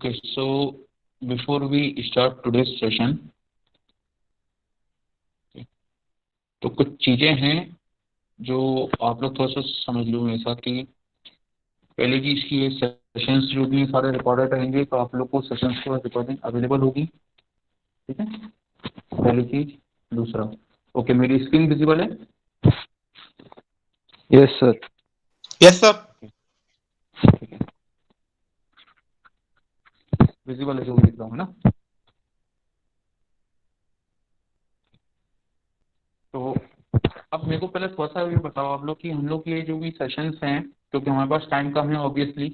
Okay, so before we start today's session, तो कुछ चीजें हैं जो आप लोग थोड़ा सा समझ लो ऐसा कि पहले की इसकी ये सेशंस जो भी सारे रिकॉर्डेड रहेंगे, तो आप लोग को सेशंस को रिकॉर्डिंग अवेलेबल होगी। ठीक है, पहली चीज। दूसरा, ओके, मेरी स्क्रीन विजिबल है? Yes sir. Yes sir. ठीक है, विजिबल है जो भी लिख रहा हूँ, है ना? तो अब मेरे को पहले थोड़ा सा ये बताओ आप लोग कि हम लोग ये जो भी सेशंस हैं, क्योंकि हमारे पास टाइम कम है ऑब्वियसली,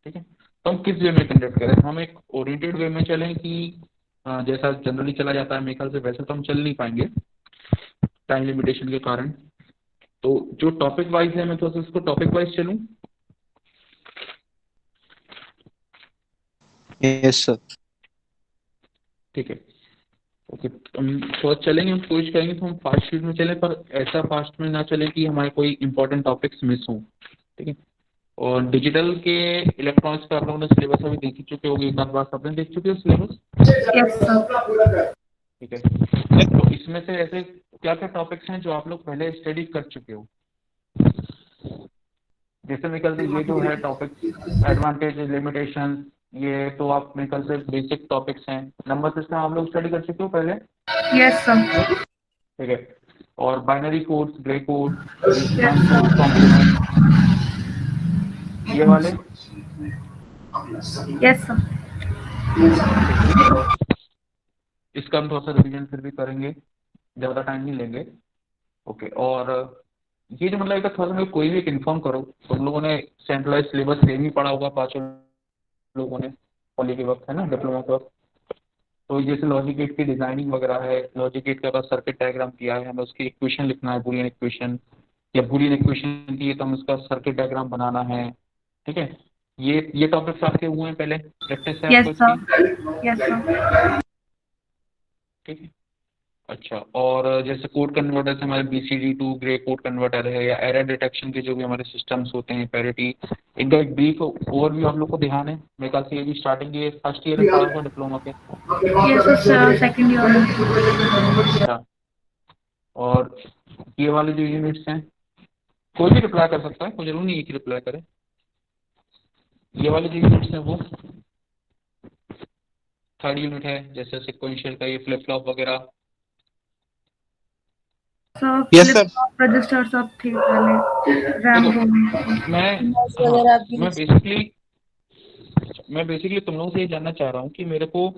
ठीक है, तो हम किस वे में कंडक्ट करें? हम एक ओरिएंटेड वे में चलें कि जैसा जनरली चला जाता है? मेरे ख्याल से वैसे तो हम चल नहीं पाएंगे टाइम लिमिटेशन के कारण। तो जो टॉपिक वाइज है, मैं थोड़ा सा इसको टॉपिक वाइज चलूं? Yes sir. ठीक है, ओके, हम थोड़ा चलेंगे, हम कोशिश करेंगे तो हम फास्ट स्पीड में चलें, पर ऐसा फास्ट में ना चलें कि हमारे कोई इंपॉर्टेंट टॉपिक्स मिस हों। ठीक है, और डिजिटल के इलेक्ट्रॉनिक्स का आप लोगों ने सिलेबस अभी देख चुके होंगे, एक आध बार आपने देख चुके हो सिलेबस? ठीक है, तो इसमें से ऐसे क्या क्या टॉपिक्स हैं जो आप लोग पहले स्टडी कर चुके हो? जैसे निकलते ये जो है टॉपिक एडवांटेज लिमिटेशन, ये तो आप मेरे ख्याल से बेसिक टॉपिक्स हैं। नंबर सिस्टम आप लोग स्टडी कर चुके हो पहले? Yes sir. ठीक है, और binary codes, gray code, transpose complement, ये वाले? Yes sir. इसका हम थोड़ा सा रिविजन फिर भी करेंगे, ज़्यादा टाइम नहीं लेंगे। ओके, और ये जो मतलब थोड़ा सा मेरे को कोई भी एक इन्फॉर्म करो, तुम लोगों ने सेंट्रलाइज सिलेबस सेम ही पढ़ा होगा पाँचों लोगों ने पॉली के वक्त, है ना, डिप्लोमा के वक्त? तो जैसे लॉजिक गेट की डिजाइनिंग वगैरह है, लॉजिक गेट का सर्किट डायग्राम किया है, हमें उसकी इक्वेशन लिखना है, बूलियन इक्वेशन, या बूलियन इक्वेशन की है तो हम उसका सर्किट डायग्राम बनाना है। ठीक है, ये टॉपिक्स आपके हुए हैं पहले, प्रैक्टिस है यस आपको इसकी? सर। Yes sir. ठीक है, अच्छा, और जैसे कोड कन्वर्टर से हमारे BCD to gray code converter है, या एरर डिटेक्शन के जो भी हमारे सिस्टम्स होते हैं, पैरिटी, इनका एक ब्रीफ ओवरव्यू आप लोग को ध्यान है? मेरे ख्याल से ये भी स्टार्टिंग ये फर्स्ट ईयर में पढ़ा होगा डिप्लोमा के। Yes sir, second year. अच्छा, और ये वाले जो यूनिट्स हैं, कोई भी रिप्लाई कर सकता है, कोई जरूरी नहीं एक ही रिप्लाई करे। ये वाले जो यूनिट्स हैं वो थर्ड यूनिट है, जैसे सिक्वेंशियल का ये फ्लिप फ्लॉप वगैरह। Sir yes flip sir. Flop register सब थे पहले, रैम देखो, रोम। मैं बेसिकली तुम लोगों से ये जानना चाह रहा हूँ कि मेरे को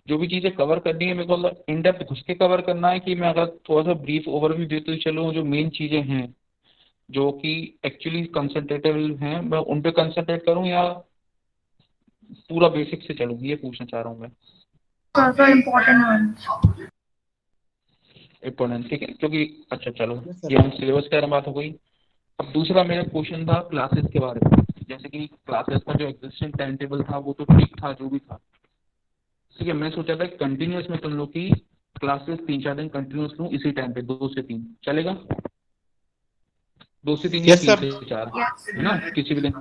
जो भी चीज़ें कवर करनी है, मेरे को इन डेप्थ घुस के कवर करना है, कि मैं अगर थोड़ा सा ब्रीफ ओवरव्यू देते चलूँ, जो मेन चीज़ें हैं जो कि एक्चुअली कंसंट्रेटेबल हैं, मैं उन पे कंसंट्रेट करूँ, या पूरा बेसिक से चलूँ? ये पूछना चाह रहा हूँ मैं। Sir important one. इंपॉर्टेंट, ठीक है, क्योंकि अच्छा चलो, Yes, sir. ये हम सिलेबस की बात हो गई। अब दूसरा मेरा क्वेश्चन था क्लासेस के बारे में। जैसे कि क्लासेस का जो एग्जिस्टिंग टाइम टेबल था वो तो ठीक था, जो भी था, ठीक है, मैं सोचा था कंटिन्यूस में तुम लोग की क्लासेस 3-4 दिन कंटिन्यूस लूँ इसी टाइम पे, 2 से 3 चलेगा? 2 से 3 या Yes, 3 sir. से 4, है ना, किसी भी दिन।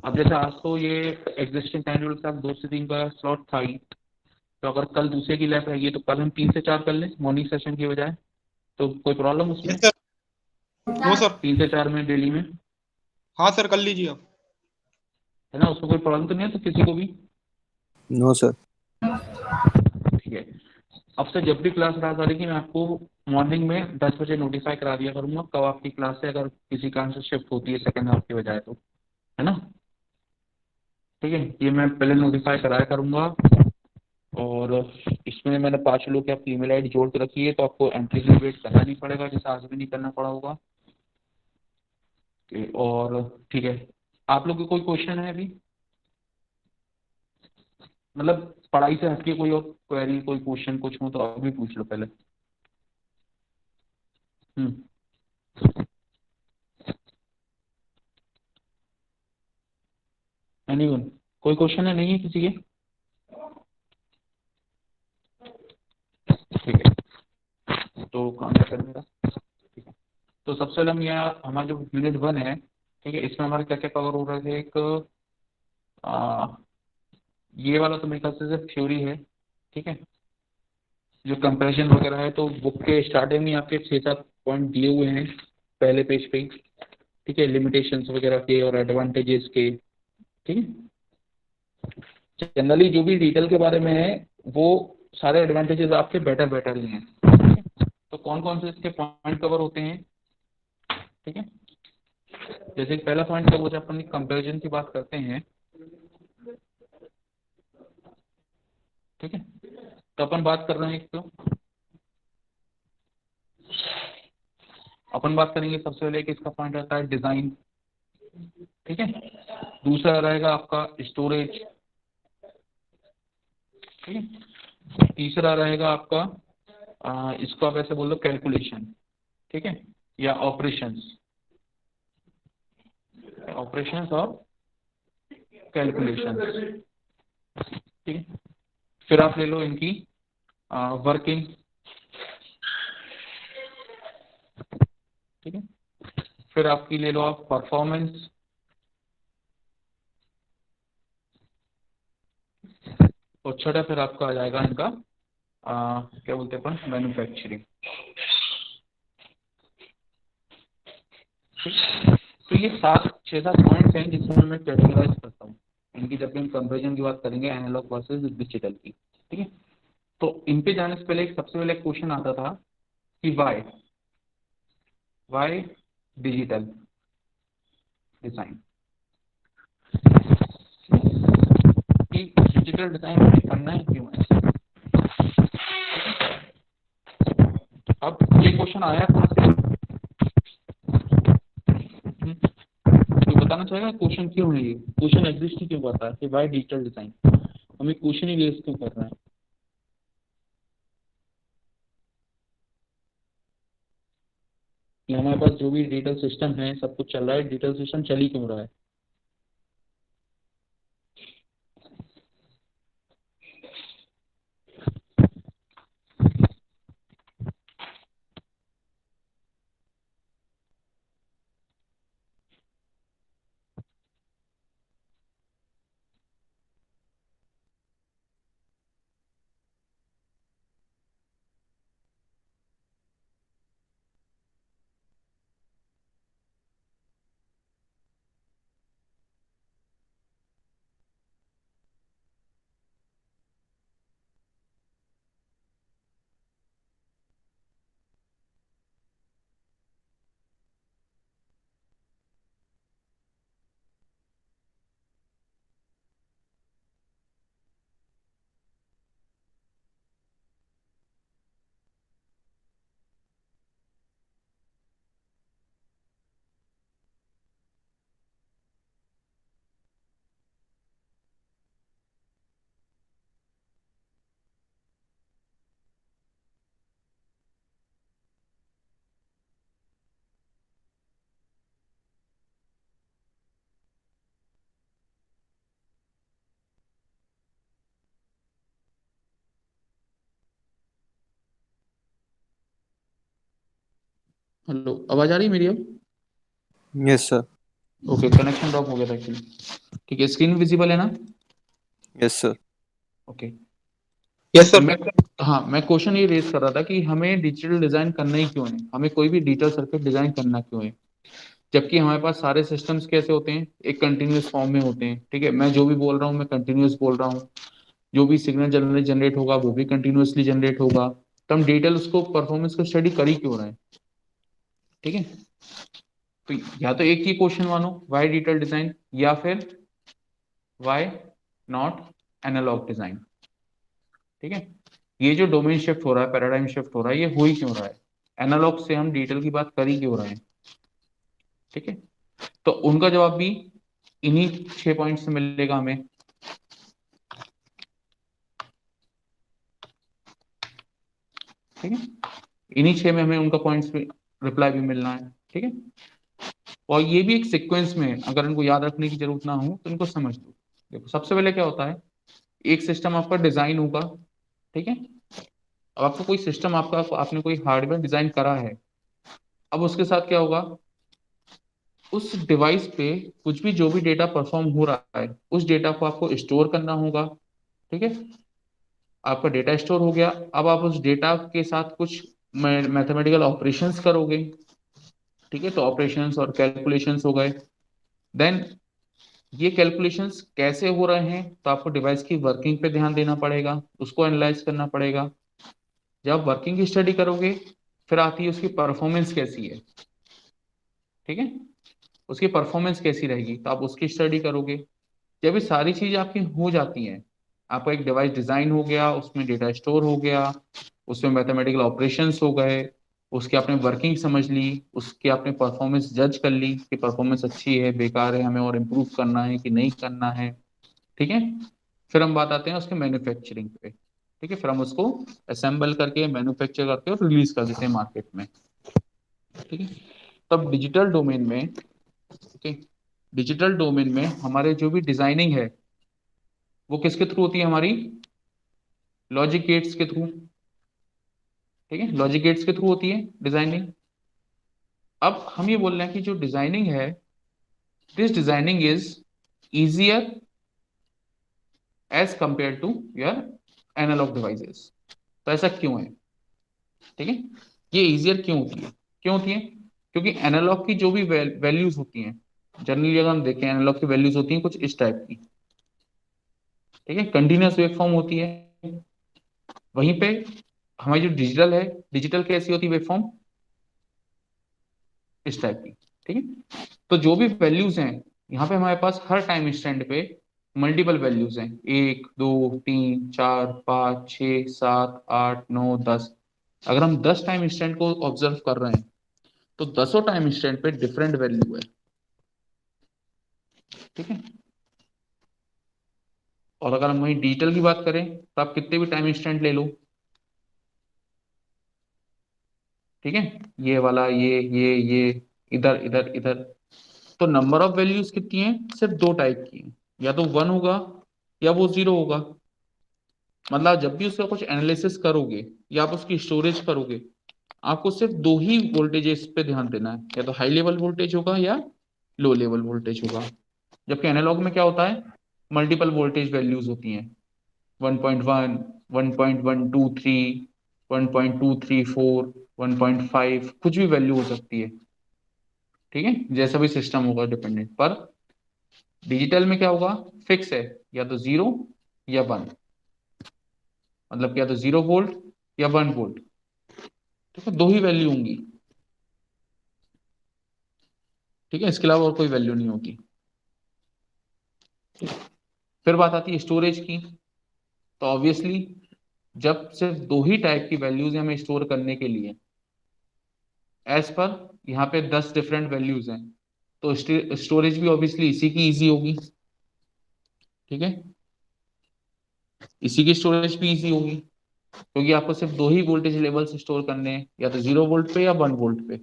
अब जैसे आज तो ये एग्जिस्टिंग टाइम टेबल का 2 से 3 का स्लॉट था ही, तो अगर कल दूसरे की लैब रहेगी तो कल हम 3 से 4 कर लें मॉर्निंग सेशन की बजाय, तो कोई प्रॉब्लम उसमें? Yes, sir. No sir. 3 से 4 में डेली में, हाँ सर, कर लीजिए आप। है ना, उसमें कोई प्रॉब्लम तो नहीं है तो किसी को भी? No sir. ठीक है, अब से जब भी क्लास रहा करेगी मैं आपको मॉर्निंग में 10 बजे नोटिफाई करा दिया करूंगा कब आपकी क्लास है, अगर किसी कारण से शिफ्ट होती है सेकंड हाफ के बजाय तो, है ना? ठीक है, ये मैं पहले नोटिफाई कराया करूंगा। और इसमें मैंने 5 लोग की आपकी ईमेल आईडी जोड़ के रखी है, तो आपको एंट्री के लिए वेट करना नहीं पड़ेगा, जैसे आज भी नहीं करना पड़ा होगा। और ठीक है, आप लोग को कोई क्वेश्चन है अभी, मतलब पढ़ाई से हटके कोई और क्वेरी, कोई क्वेश्चन कुछ हो तो अभी पूछ लो पहले। एनीवन, कोई क्वेश्चन है? नहीं है किसी के? ठीक है, तो काम करेंगे। ठीक है, तो सबसे पहले हम यहाँ हमारा जो यूनिट 1 है, ठीक है, इसमें हमारे क्या क्या कवर हो रहा है? एक ये वाला तो मेरे ख्याल से सिर्फ थ्योरी है, ठीक है। जो कंपैरिजन वगैरह है तो बुक के स्टार्टिंग में आपके 6-7 पॉइंट दिए हुए हैं पहले पेज पे ही, ठीक है, लिमिटेशंस वगैरह के और एडवांटेजेस के, ठीक है। जनरली जो भी डिटेल के बारे में है वो सारे एडवांटेजेस आपके बेटर बेटर ही हैं, ठीक है? तो कौन कौन से इसके पॉइंट कवर होते हैं, ठीक है। जैसे कि पहला पॉइंट कवर जब अपन कंपैरिजन की बात करते हैं, ठीक है, तो अपन बात कर रहे हैं, एक तो अपन बात करेंगे सबसे पहले कि इसका पॉइंट रहता है डिजाइन, ठीक है। दूसरा रहेगा आपका स्टोरेज, ठीक है। तीसरा रहेगा आपका इसको आप ऐसे बोल लो कैलकुलेशन, ठीक है, या ऑपरेशंस, ऑपरेशंस और कैलकुलेशन, ठीक है। फिर आप ले लो इनकी वर्किंग, ठीक है। फिर आपकी ले लो आप परफॉर्मेंस, और छठा फिर आपका आ जाएगा इनका क्या बोलते हैं अपन, मैन्युफैक्चरिंग। तो ये 6-7 पॉइंट्स हैं जिसमें मैं कैटेगराइज करता हूँ इनकी, जब भी हम कंपैरिजन की बात करेंगे एनालॉग वर्सेस डिजिटल की, ठीक है। तो इन पे जाने से पहले सबसे पहले क्वेश्चन आता था कि वाई डिजिटल डिजाइन, कि डिजिटल डिजाइन हमें करना है क्यों है। अब ये क्वेश्चन आया कहाँ से, तो बताना चाहेगा क्वेश्चन क्यों है, ये क्वेश्चन एग्जिस्ट ही क्यों करता है कि वाई डिजिटल डिजाइन, हमें क्वेश्चन ही रेज क्यों कर रहे हैं। कि हमारे पास जो भी डिजिटल सिस्टम है सब कुछ चल रहा है, डिजिटल सिस्टम चल ही क्यों रहा है। हेलो, आवाज आ रही है मेरी अब। Yes, sir. Okay, connection drop हो गया था एक्चुअली, ठीक है। स्क्रीन विजिबल है ना। Yes, sir. ओके। यस तो सर। मैं क्वेश्चन ये रेज कर रहा था कि हमें डिजिटल डिजाइन करना ही क्यों है, हमें कोई भी डिजिटल सर्किट डिजाइन करना क्यों है, जबकि हमारे पास सारे सिस्टम्स कैसे होते हैं, एक कंटिन्यूअस फॉर्म में होते हैं, ठीक है। मैं जो भी बोल रहा हूँ मैं कंटिन्यूअस बोल रहा हूँ, जो भी सिग्नल जनरेट होगा वो भी कंटिन्यूअसली जनरेट होगा, तो हम डिजिटल उसको परफॉर्मेंस को स्टडी कर ही क्यों रहे हैं, ठीक है। तो या तो एक ही क्वेश्चन मानो वाई डिजिटल डिजाइन, या फिर वाई नॉट एनालॉग डिजाइन, ठीक है। ये जो डोमेन शिफ्ट हो रहा है, पैराडाइम शिफ्ट हो रहा है, ये हो ही क्यों रहा है, एनालॉग से हम डिजिटल की बात कर ही क्यों रहे हैं, ठीक है। तो उनका जवाब भी इन्हीं 6 पॉइंट से मिलेगा हमें, ठीक है। इन्हीं 6 में हमें उनका पॉइंट्स रिप्लाई भी मिलना है, ठीक है। और ये भी एक सीक्वेंस में है, अगर इनको याद रखने की जरूरत ना हो तो इनको समझ लो। देखो सबसे पहले क्या होता है, एक सिस्टम आपका डिजाइन होगा, ठीक है। अब आपको कोई सिस्टम आपका, आपने कोई हार्डवेयर डिजाइन करा है, अब उसके साथ क्या होगा, उस डिवाइस पे कुछ भी जो भी डेटा परफॉर्म हो रहा है उस डेटा को आपको स्टोर करना होगा, ठीक है, आपका डेटा स्टोर हो गया। अब आप उस डेटा के साथ कुछ मैथमेटिकल ऑपरेशंस करोगे। ठीक है, तो ऑपरेशंस और कैलकुलेशंस हो गए। देन ये कैलकुलेशंस कैसे हो रहे हैं, तो आपको डिवाइस की वर्किंग पे ध्यान देना पड़ेगा, उसको एनालाइज करना पड़ेगा। जब वर्किंग की स्टडी करोगे, फिर आती है उसकी परफॉर्मेंस कैसी है। ठीक है, उसकी परफॉर्मेंस कैसी रहेगी, तो आप उसकी स्टडी करोगे। जब ये सारी चीज आपकी हो जाती हैं, आपका एक डिवाइस डिजाइन हो गया, उसमें डेटा स्टोर हो गया, उसमें मैथमेटिकल ऑपरेशंस हो गए, उसकी आपने वर्किंग समझ ली, उसकी आपने परफॉर्मेंस जज कर ली कि परफॉर्मेंस अच्छी है, बेकार है, हमें और इम्प्रूव करना है कि नहीं करना है। ठीक है, फिर हम बात आते हैं उसके मैन्युफैक्चरिंग पे। ठीक है, फिर हम उसको असेंबल करके मैन्युफैक्चर करके और रिलीज कर देते हैं मार्केट में। ठीक है, तब डिजिटल डोमेन में, ओके, डिजिटल डोमेन में हमारे जो भी डिजाइनिंग है वो किसके थ्रू होती है, हमारी लॉजिक गेट्स के थ्रू। ठीक है, लॉजिक गेट्स के थ्रू होती है डिजाइनिंग। अब हम ये बोल रहे हैं कि जो डिजाइनिंग है, this designing is easier as compare to your analog devices. तो ऐसा क्यों है? ठीक है, ये इजियर क्यों होती है? क्यों होती है? क्योंकि एनालॉग की जो भी वैल्यूज होती हैं, जनरली अगर हम देखें एनालॉग की वैल्यूज होती हैं कुछ इस टाइप की। ठीक है, कंटिन्यूअस वेव फॉर्म होती है। वहीं पे हमारी जो डिजिटल है, डिजिटल कैसी होती है वेव फॉर्म? इस टाइप की। ठीक है, तो जो भी वैल्यूज हैं यहाँ पे हमारे पास हर टाइम इंस्टेंट पे मल्टीपल वैल्यूज हैं, 1 2 3 4 5 6 7 8 9 10। अगर हम 10 टाइम इंस्टेंट को ऑब्जर्व कर रहे हैं तो 10 टाइम इंस्टेंट पे डिफरेंट वैल्यू है। ठीक है, और अगर हम वही डिजिटल की बात करें तो आप कितने भी टाइम इंस्टेंट ले लो। ठीक है, ये वाला, ये इधर इधर इधर, तो नंबर ऑफ वैल्यूज कितनी है? सिर्फ दो टाइप की है, या तो 1 होगा या वो 0 होगा। मतलब जब भी उसका कुछ एनालिसिस करोगे या आप उसकी स्टोरेज करोगे, आपको सिर्फ दो ही वोल्टेजेस पे ध्यान देना है, या तो हाई लेवल वोल्टेज होगा या लो लेवल वोल्टेज होगा। जबकि एनालॉग में क्या होता है, मल्टीपल वोल्टेज वैल्यूज होती हैं, 1.1, 1.123, 1.234, 1.5, कुछ भी वैल्यू हो सकती है। ठीक है, जैसा भी सिस्टम होगा डिपेंडेंट पर। डिजिटल में क्या होगा, फिक्स है, या तो 0 या 1। मतलब या तो 0 वोल्ट या 1 वोल्ट। ठीक है, दो ही वैल्यू होंगी। ठीक है, इसके अलावा और कोई वैल्यू नहीं होगी। फिर बात आती है स्टोरेज की। तो ऑब्वियसली जब सिर्फ दो ही टाइप की वैल्यूज हमें स्टोर करने के लिए, एज पर यहाँ पे 10 डिफरेंट वैल्यूज हैं, तो स्टोरेज भी ऑब्वियसली इसी की इजी होगी। ठीक है, इसी की स्टोरेज भी इजी होगी, क्योंकि आपको सिर्फ दो ही वोल्टेज लेवल स्टोर करने हैं, या तो 0 वोल्ट पे या 1 वोल्ट पे।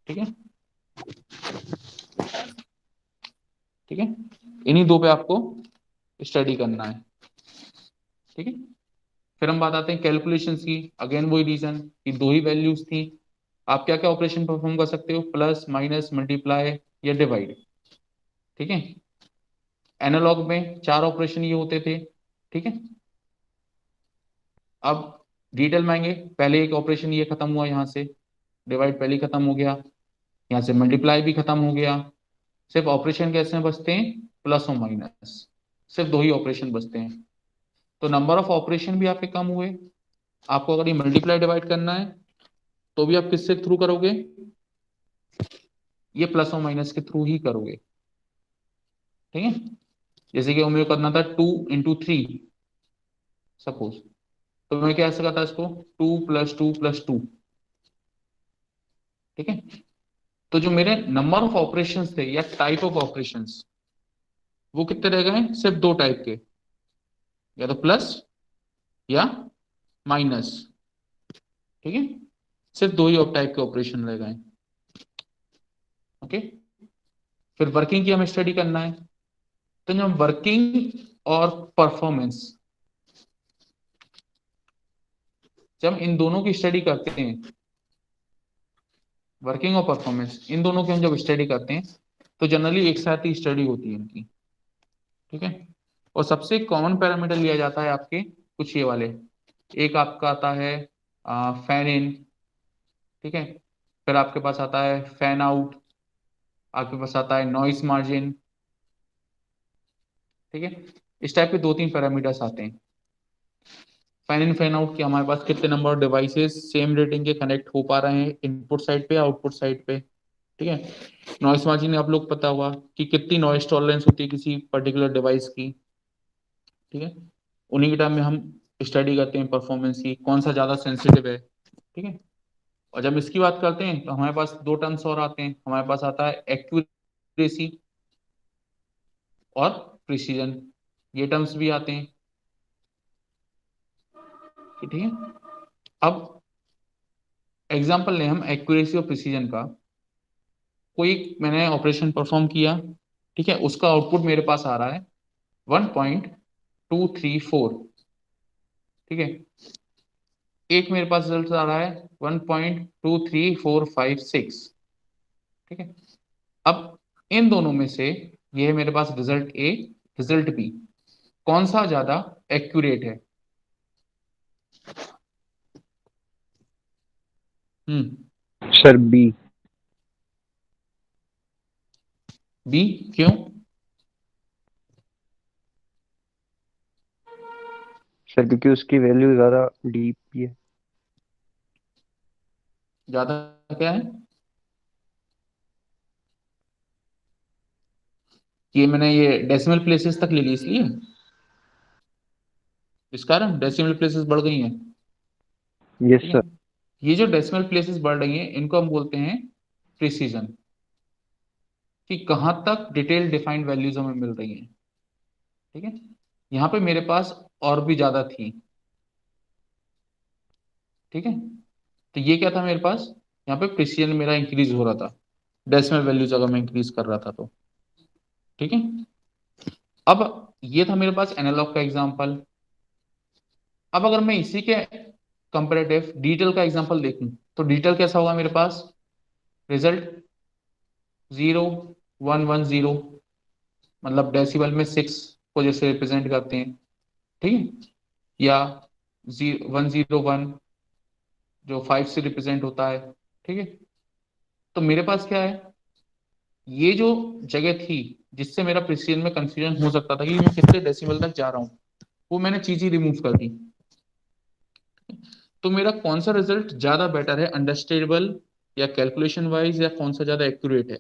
ठीक है, ठीक है, इन्हीं दो पे आपको स्टडी करना है। ठीक है, फिर हम बात आते हैं कैलकुलेशंस की। अगेन वही रीजन कि दो ही वैल्यूज थी, आप क्या क्या ऑपरेशन परफॉर्म कर सकते हो, प्लस माइनस मल्टीप्लाई या डिवाइड। ठीक है, एनालॉग में चार ऑपरेशन ये होते थे। ठीक है, अब डिटेल में आएंगे। पहले एक ऑपरेशन ये खत्म हुआ, यहाँ से डिवाइड पहले ही खत्म हो गया, यहाँ से मल्टीप्लाई भी खत्म हो गया। सिर्फ ऑपरेशन कैसे बचते हैं, प्लस और माइनस, सिर्फ दो ही ऑपरेशन बचते हैं। तो नंबर ऑफ ऑपरेशन भी आपके कम हुए। आपको अगर ये मल्टीप्लाई डिवाइड करना है तो भी आप किससे थ्रू करोगे, ये प्लस और माइनस के थ्रू ही करोगे। ठीक है, जैसे कि हमें करना था 2 × 3 सपोज, तो मैं क्या करता इसको 2 + 2 + 2। ठीक है, तो जो मेरे नंबर ऑफ ऑपरेशंस थे या टाइप ऑफ ऑपरेशंस, वो कितने रह गए, सिर्फ दो टाइप के, या तो प्लस या माइनस। ठीक है, सिर्फ दो ही टाइप के ऑपरेशन रह गए। ओके, फिर वर्किंग की हमें स्टडी करना है। तो जब वर्किंग और परफॉर्मेंस, जब इन दोनों की स्टडी करते हैं, वर्किंग और परफॉर्मेंस इन दोनों की हम जब स्टडी करते हैं, तो जनरली एक साथ ही स्टडी होती है इनकी। ठीक है, और सबसे कॉमन पैरामीटर लिया जाता है आपके कुछ ये वाले। एक आपका आता है फैन इन, ठीक है, फिर आपके पास आता है फैन आउट, आपके पास आता है नॉइस मार्जिन, ठीक है। इस टाइप के 2-3 पैरामीटर्स आते हैं। फैन इन फैन आउट कि हमारे पास कितने number of devices same rating के कनेक्ट हो पा रहे हैं इनपुट साइड पे आउटपुट साइड पे, ठीक है। नॉइस मार्जिन आप लोग पता होगा कि कितनी नॉइस टॉलरेंस होती है किसी पर्टिकुलर डिवाइस की, ठीक है। उन्हीं के टाइम में हम स्टडी करते हैं परफॉर्मेंस की, कौन सा ज्यादा सेंसिटिव है, ठीक है। और जब इसकी बात करते हैं तो हमारे पास 2 टर्म्स और आते हैं। हमारे पास आता है एक्यूरेसी और प्रिसीजन, ये टर्म्स भी आते हैं, ठीक है। अब एग्जांपल लें हम एक्यूरेसी और प्रिसीजन का। कोई मैंने ऑपरेशन परफॉर्म किया, ठीक है, उसका आउटपुट मेरे पास आ रहा है 1.234, ठीक है। एक मेरे पास रिजल्ट आ रहा है 1.23456, ठीक है। अब इन दोनों में से ये है मेरे पास रिजल्ट ए, रिजल्ट बी, कौन सा ज्यादा एक्यूरेट है? Sir B. बी, क्यों? सर क्योंकि उसकी वैल्यू ज़्यादा डीप है। ज्यादा क्या है? ये मैंने ये डेसिमल प्लेसेस तक ले ली इसलिए, इस कारण डेसिमल प्लेसेस बढ़ गई हैं, यस ठीक है। सर। ये जो डेसिमल प्लेसेस बढ़ रही हैं इनको हम बोलते हैं प्रिसीजन, कि कहाँ तक डिटेल डिफाइंड वैल्यूज हमें मिल रही हैं, ठीक है। यहाँ पे मेरे पास और भी ज्यादा थी, ठीक है। तो ये क्या था मेरे पास, यहाँ पे प्रिसीजन मेरा इंक्रीज हो रहा था, डेसिमल वैल्यूज अगर मैं इंक्रीज कर रहा था तो, ठीक है। अब ये था मेरे पास एनालॉग का एग्जांपल। अब अगर मैं इसी के कंपैरेटिव डिजिटल का एग्जांपल देखूं तो डिजिटल कैसा होगा मेरे पास, रिजल्ट 0110, मतलब डेसिबल में 6 को जैसे रिप्रेजेंट करते हैं, ठीक है, या 101 जो 5 से रिप्रेजेंट होता है, ठीक है। तो मेरे पास क्या है, ये जो जगह थी जिससे मेरा प्रिसीजन में कंफ्यूजन हो सकता था कि मैं कितने डेसिमल तक जा रहा हूँ, वो मैंने चीज ही रिमूव कर दी। तो मेरा कौन सा रिजल्ट ज्यादा बेटर है, अंडरस्टैंडेबल या कैलकुलेशन वाइज, या कौन सा ज्यादा एक्यूरेट है?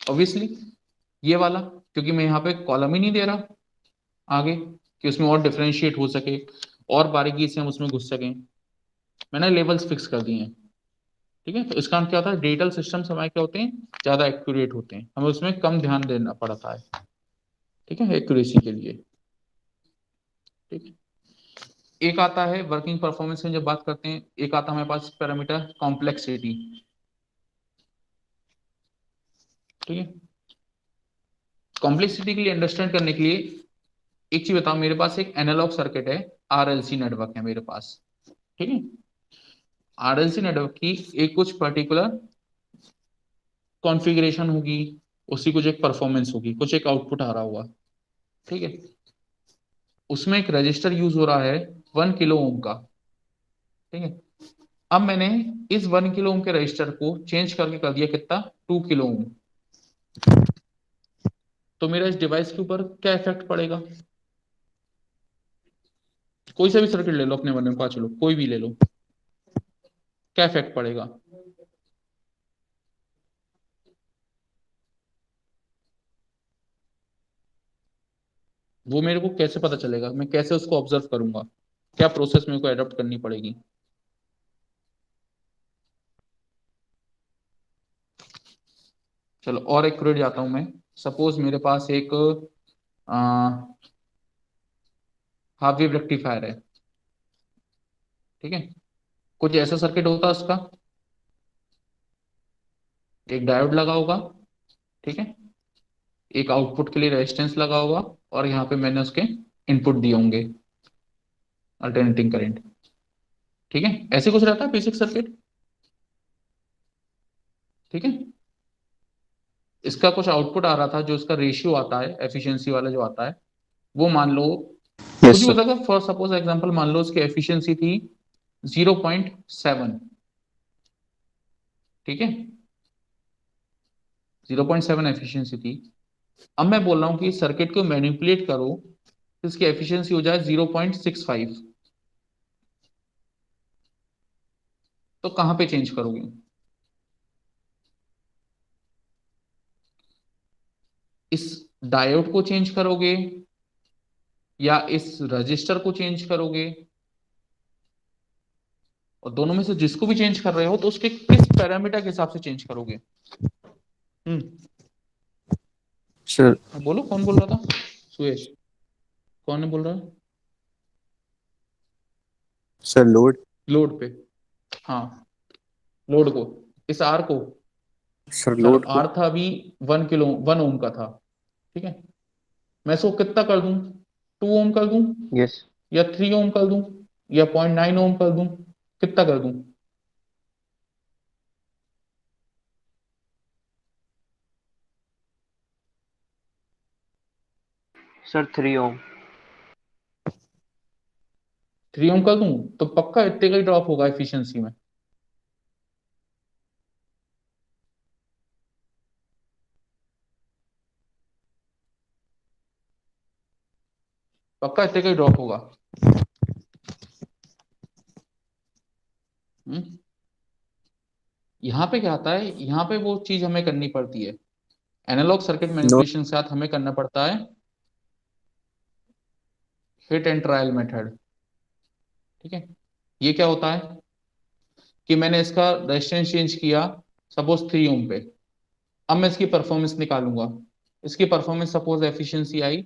ऑब्वियसली ये वाला, क्योंकि मैं यहाँ पे कॉलम ही नहीं दे रहा आगे कि उसमें और डिफरेंशिएट हो सके और बारीकी से हम उसमें घुस सकें, मैंने लेवल्स फिक्स कर दिए हैं, ठीक है। तो इसका क्या होता है, डिजिटल सिस्टम्स हमारे क्या होते हैं, ज्यादा एक्यूरेट होते हैं, हमें उसमें कम ध्यान देना पड़ता है, ठीक है, एक्यूरेसी के लिए, ठीक है। एक आता है वर्किंग परफॉर्मेंस में जब बात करते हैं, एक आता है हमारे पास पैरामीटर कॉम्प्लेक्सिटी, ठीक है। कॉम्प्लेक्सिटी के लिए अंडरस्टैंड करने के लिए एक चीज बताओ, मेरे पास एक एनालॉग सर्किट है, आरएलसी नेटवर्क है मेरे पास, ठीक है। आरएलसी नेटवर्क की एक कुछ पर्टिकुलर कॉन्फ़िगरेशन होगी, उसकी कुछ एक परफॉर्मेंस होगी, कुछ एक आउटपुट आ रहा होगा, ठीक है। उसमें एक रजिस्टर यूज हो रहा है 1 किलो ओम का, ठीक है। अब मैंने इस 1 किलो ओम के रजिस्टर को चेंज करके कर दिया कितना, 2 किलो ओम। तो मेरा इस डिवाइस के ऊपर क्या इफेक्ट पड़ेगा? कोई सा भी सर्किट ले लो अपने मन में, 5 लो, कोई भी ले लो, क्या इफेक्ट पड़ेगा? वो मेरे को कैसे पता चलेगा, मैं कैसे उसको ऑब्जर्व करूंगा, क्या प्रोसेस मेरे को एडॉप्ट करनी पड़ेगी? चलो और एक्यूरेट जाता हूं मैं। सपोज मेरे पास एक हाफ वेव रेक्टिफायर है, ठीक है। कुछ ऐसा सर्किट होता है उसका, एक डायोड लगा होगा, ठीक है, एक आउटपुट के लिए रेजिस्टेंस लगा होगा, और यहाँ पे मैंने उसके इनपुट दिए होंगे अल्टरनेटिंग करंट, ठीक है। ऐसे कुछ रहता है बेसिक सर्किट, ठीक है। इसका कुछ आउटपुट आ रहा था जो इसका रेशियो आता है एफिशिएंसी वाला जो आता है, वो मान लो Yes, कुछ भी हो sir. सकता है। फॉर सपोज एग्जांपल मान लो उसकी एफिशिएंसी थी 0.7, ठीक है, 0.7 एफिशिएंसी थी। अब मैं बोल रहा हूं कि सर्किट को मैनिपुलेट करो तो इसकी एफिशिएंसी हो जाए 0.65, तो कहां पे चेंज करोगे? इस डायोड को चेंज करोगे या इस रजिस्टर को चेंज करोगे? और दोनों में से जिसको भी चेंज कर रहे हो तो उसके किस पैरामीटर के हिसाब से चेंज करोगे? Sir, बोलो कौन बोल रहा था? सुयश, कौन है बोल रहा है? sir, load. लोड पे, हाँ, लोड को, इस आर को। Sir, चलो load को. आर था अभी 1 ओम का था, ठीक है, मैं इसको कितना कर दूं? 2 ओम कर दूं Yes. या 3 ओम कर दूं या 0.9 ओम कर दूं? कितना कर दूं? Sir, 3 ohm. 3 ओम कर दूं तो पक्का इतने का ही ड्रॉप होगा एफिशिएंसी में। पक्का इतने का ही ड्रॉप होगा। हम्म? यहाँ पे क्या आता है, यहाँ पे वो चीज हमें करनी पड़ती है, एनालॉग सर्किट No. मैनिपुलेशन के साथ हमें करना पड़ता है हिट एंड ट्रायल मेथड, ठीक है। ये क्या होता है कि मैंने इसका रेजिस्टेंस चेंज किया सपोज 3 ओम पे, अब मैं इसकी परफॉर्मेंस निकालूंगा। इसकी परफॉर्मेंस सपोज एफिशिएंसी आई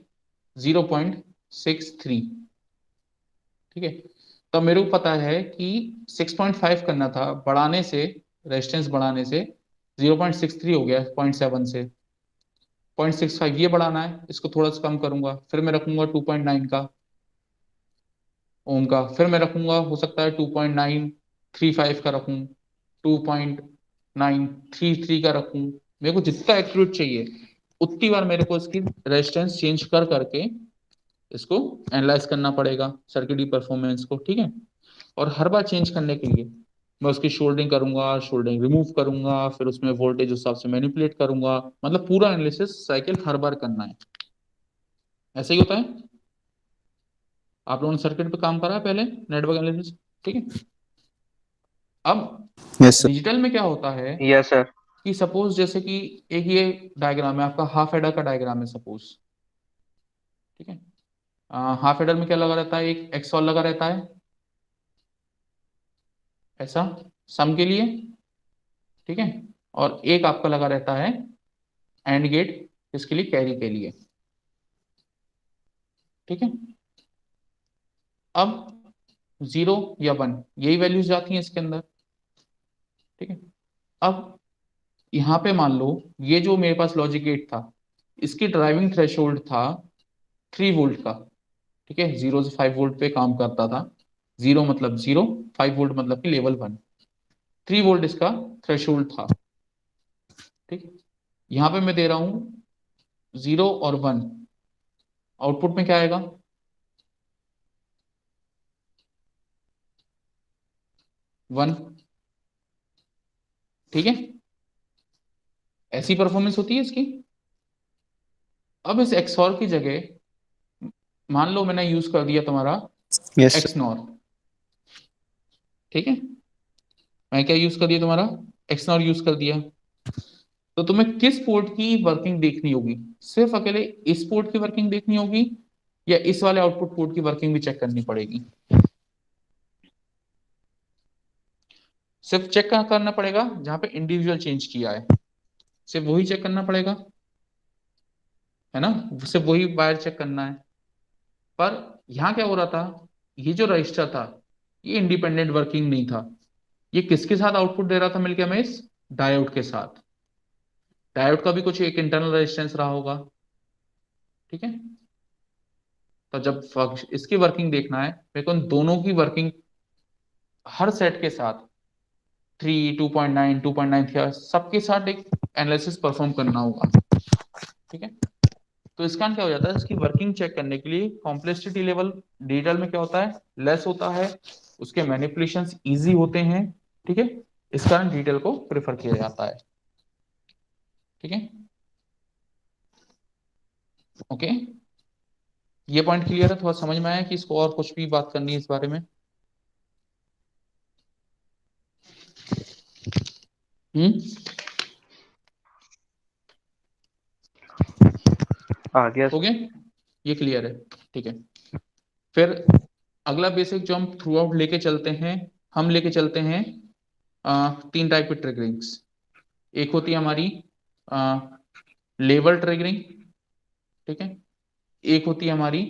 0.63, ठीक है। तो मेरे को पता है कि 6.5 करना था, बढ़ाने से, रेजिस्टेंस बढ़ाने से 0.63 हो गया, 0.7 से 0.65 ये बढ़ाना है, इसको थोड़ा सा कम करूंगा, फिर मैं रखूंगा 2.9 का ओम का, फिर मैं रखूंगा हो सकता है 2.935 का रखूं, 2.933 का रखूं। मेरे को जितना एक्यूरेट चाहिए उतनी बार मेरे को इसकी रेजिस्टेंस चेंज कर करके इसको एनालाइज करना पड़ेगा सर्किट की परफॉर्मेंस को, ठीक है। और हर बार चेंज करने के लिए मैं उसकी शोल्डरिंग करूंगा, शोल्डरिंग रिमूव करूंगा, फिर उसमें वोल्टेज उस हिसाब से मैनिपुलेट करूंगा, मतलब पूरा एनालिसिस साइकिल हर बार करना है। ऐसे ही होता है। आप लोगों ने सर्किट पे काम करा है पहले, नेटवर्क एनालिसिस, ठीक है। अब Yes, sir. डिजिटल में क्या होता है Yes, sir. कि सपोज जैसे कि एक ये डायग्राम है आपका, हाफ एडर का डायग्राम है सपोज, ठीक है। हाफ एडर में क्या लगा रहता है? एक एक्सॉल लगा रहता है ऐसा, सम के लिए, ठीक है। और एक आपका लगा रहता है एंड गेट, इसके लिए, कैरी के लिए, ठीक है। अब 0 या 1 यही वैल्यूज जाती हैं इसके अंदर, ठीक है। अब यहाँ पे मान लो ये जो मेरे पास लॉजिक गेट था, इसकी ड्राइविंग थ्रेशोल्ड था 3 वोल्ट का, ठीक है, 0 से 5 वोल्ट पे काम करता था। 0 मतलब 0, 5 वोल्ट मतलब कि लेवल 1, 3 वोल्ट इसका थ्रेशोल्ड था, ठीक है। यहाँ पे मैं दे रहा हूँ 0 और 1, आउटपुट में क्या आएगा? 1, ठीक है। ऐसी परफॉर्मेंस होती है इसकी। अब इस एक्सऑर की जगह मान लो मैंने यूज कर दिया तुम्हारा Yes, sir. एक्स नॉर, ठीक है। मैं क्या यूज कर दिया तुम्हारा? एक्स नॉर यूज कर दिया। तो तुम्हें किस पोर्ट की वर्किंग देखनी होगी? सिर्फ अकेले इस पोर्ट की वर्किंग देखनी होगी या इस वाले आउटपुट पोर्ट की वर्किंग भी चेक करनी पड़ेगी? सिर्फ चेक करना पड़ेगा जहां पे इंडिविजुअल चेंज किया है, सिर्फ वही चेक करना पड़ेगा, है ना, सिर्फ वही वायर चेक करना है। पर यहाँ क्या हो रहा था, ये जो रजिस्टर था ये इंडिपेंडेंट वर्किंग नहीं था, ये किसके साथ आउटपुट दे रहा था मिलके हमें? इस डायोड के साथ। डायोड का भी कुछ एक इंटरनल रेजिस्टेंस रहा होगा, ठीक है। तो जब इसकी वर्किंग देखना है मेरे को, इन दोनों की वर्किंग हर सेट के साथ 3, 2.9, 2.9 सबके साथ एक एनालिसिस परफॉर्म करना होगा, ठीक है। तो स्कैन क्या हो जाता है, इसकी वर्किंग चेक करने के लिए कॉम्प्लेक्सिटी लेवल डिटेल में क्या होता है, लेस होता है, उसके मैनिपुलेशंस इजी होते हैं, ठीक है, इस कारण डिटेल को प्रेफर किया जाता है, ठीक है, ओके। ये पॉइंट क्लियर है, थोड़ा समझ में आया कि इसको और कुछ भी बात करनी है इस बारे में? हम्म, आ गया हो सर। गया, ये क्लियर है, ठीक है। फिर अगला बेसिक जो हम थ्रू आउट लेके चलते हैं, हम लेके चलते हैं तीन टाइप की ट्रिगरिंग्स। एक होती है हमारी लेवल ट्रिगरिंग, ठीक है, एक होती है हमारी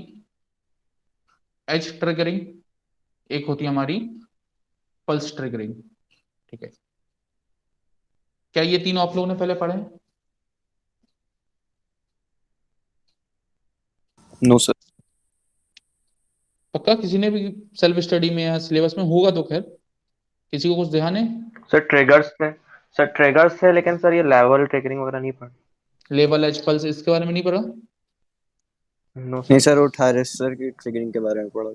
एज ट्रिगरिंग, एक होती है हमारी पल्स ट्रिगरिंग, ठीक है। क्या ये तीनों आप लोगों ने पहले पढ़े हैं? No sir. पक्का किसी ने भी सेल्फ स्टडी में या सिलेबस में होगा तो खैर, किसी को कुछ ध्यान है? सर ट्रिगर्स में, सर ट्रिगर्स है, लेकिन सर ये लेवल ट्रिगरिंग वगैरह नहीं पढ़। लेवल एज पल्स इसके बारे में नहीं पढ़ा? नो नहीं सर। सर, वो थायरिस्टर की ट्रिगरिंग के बारे में पढ़ा।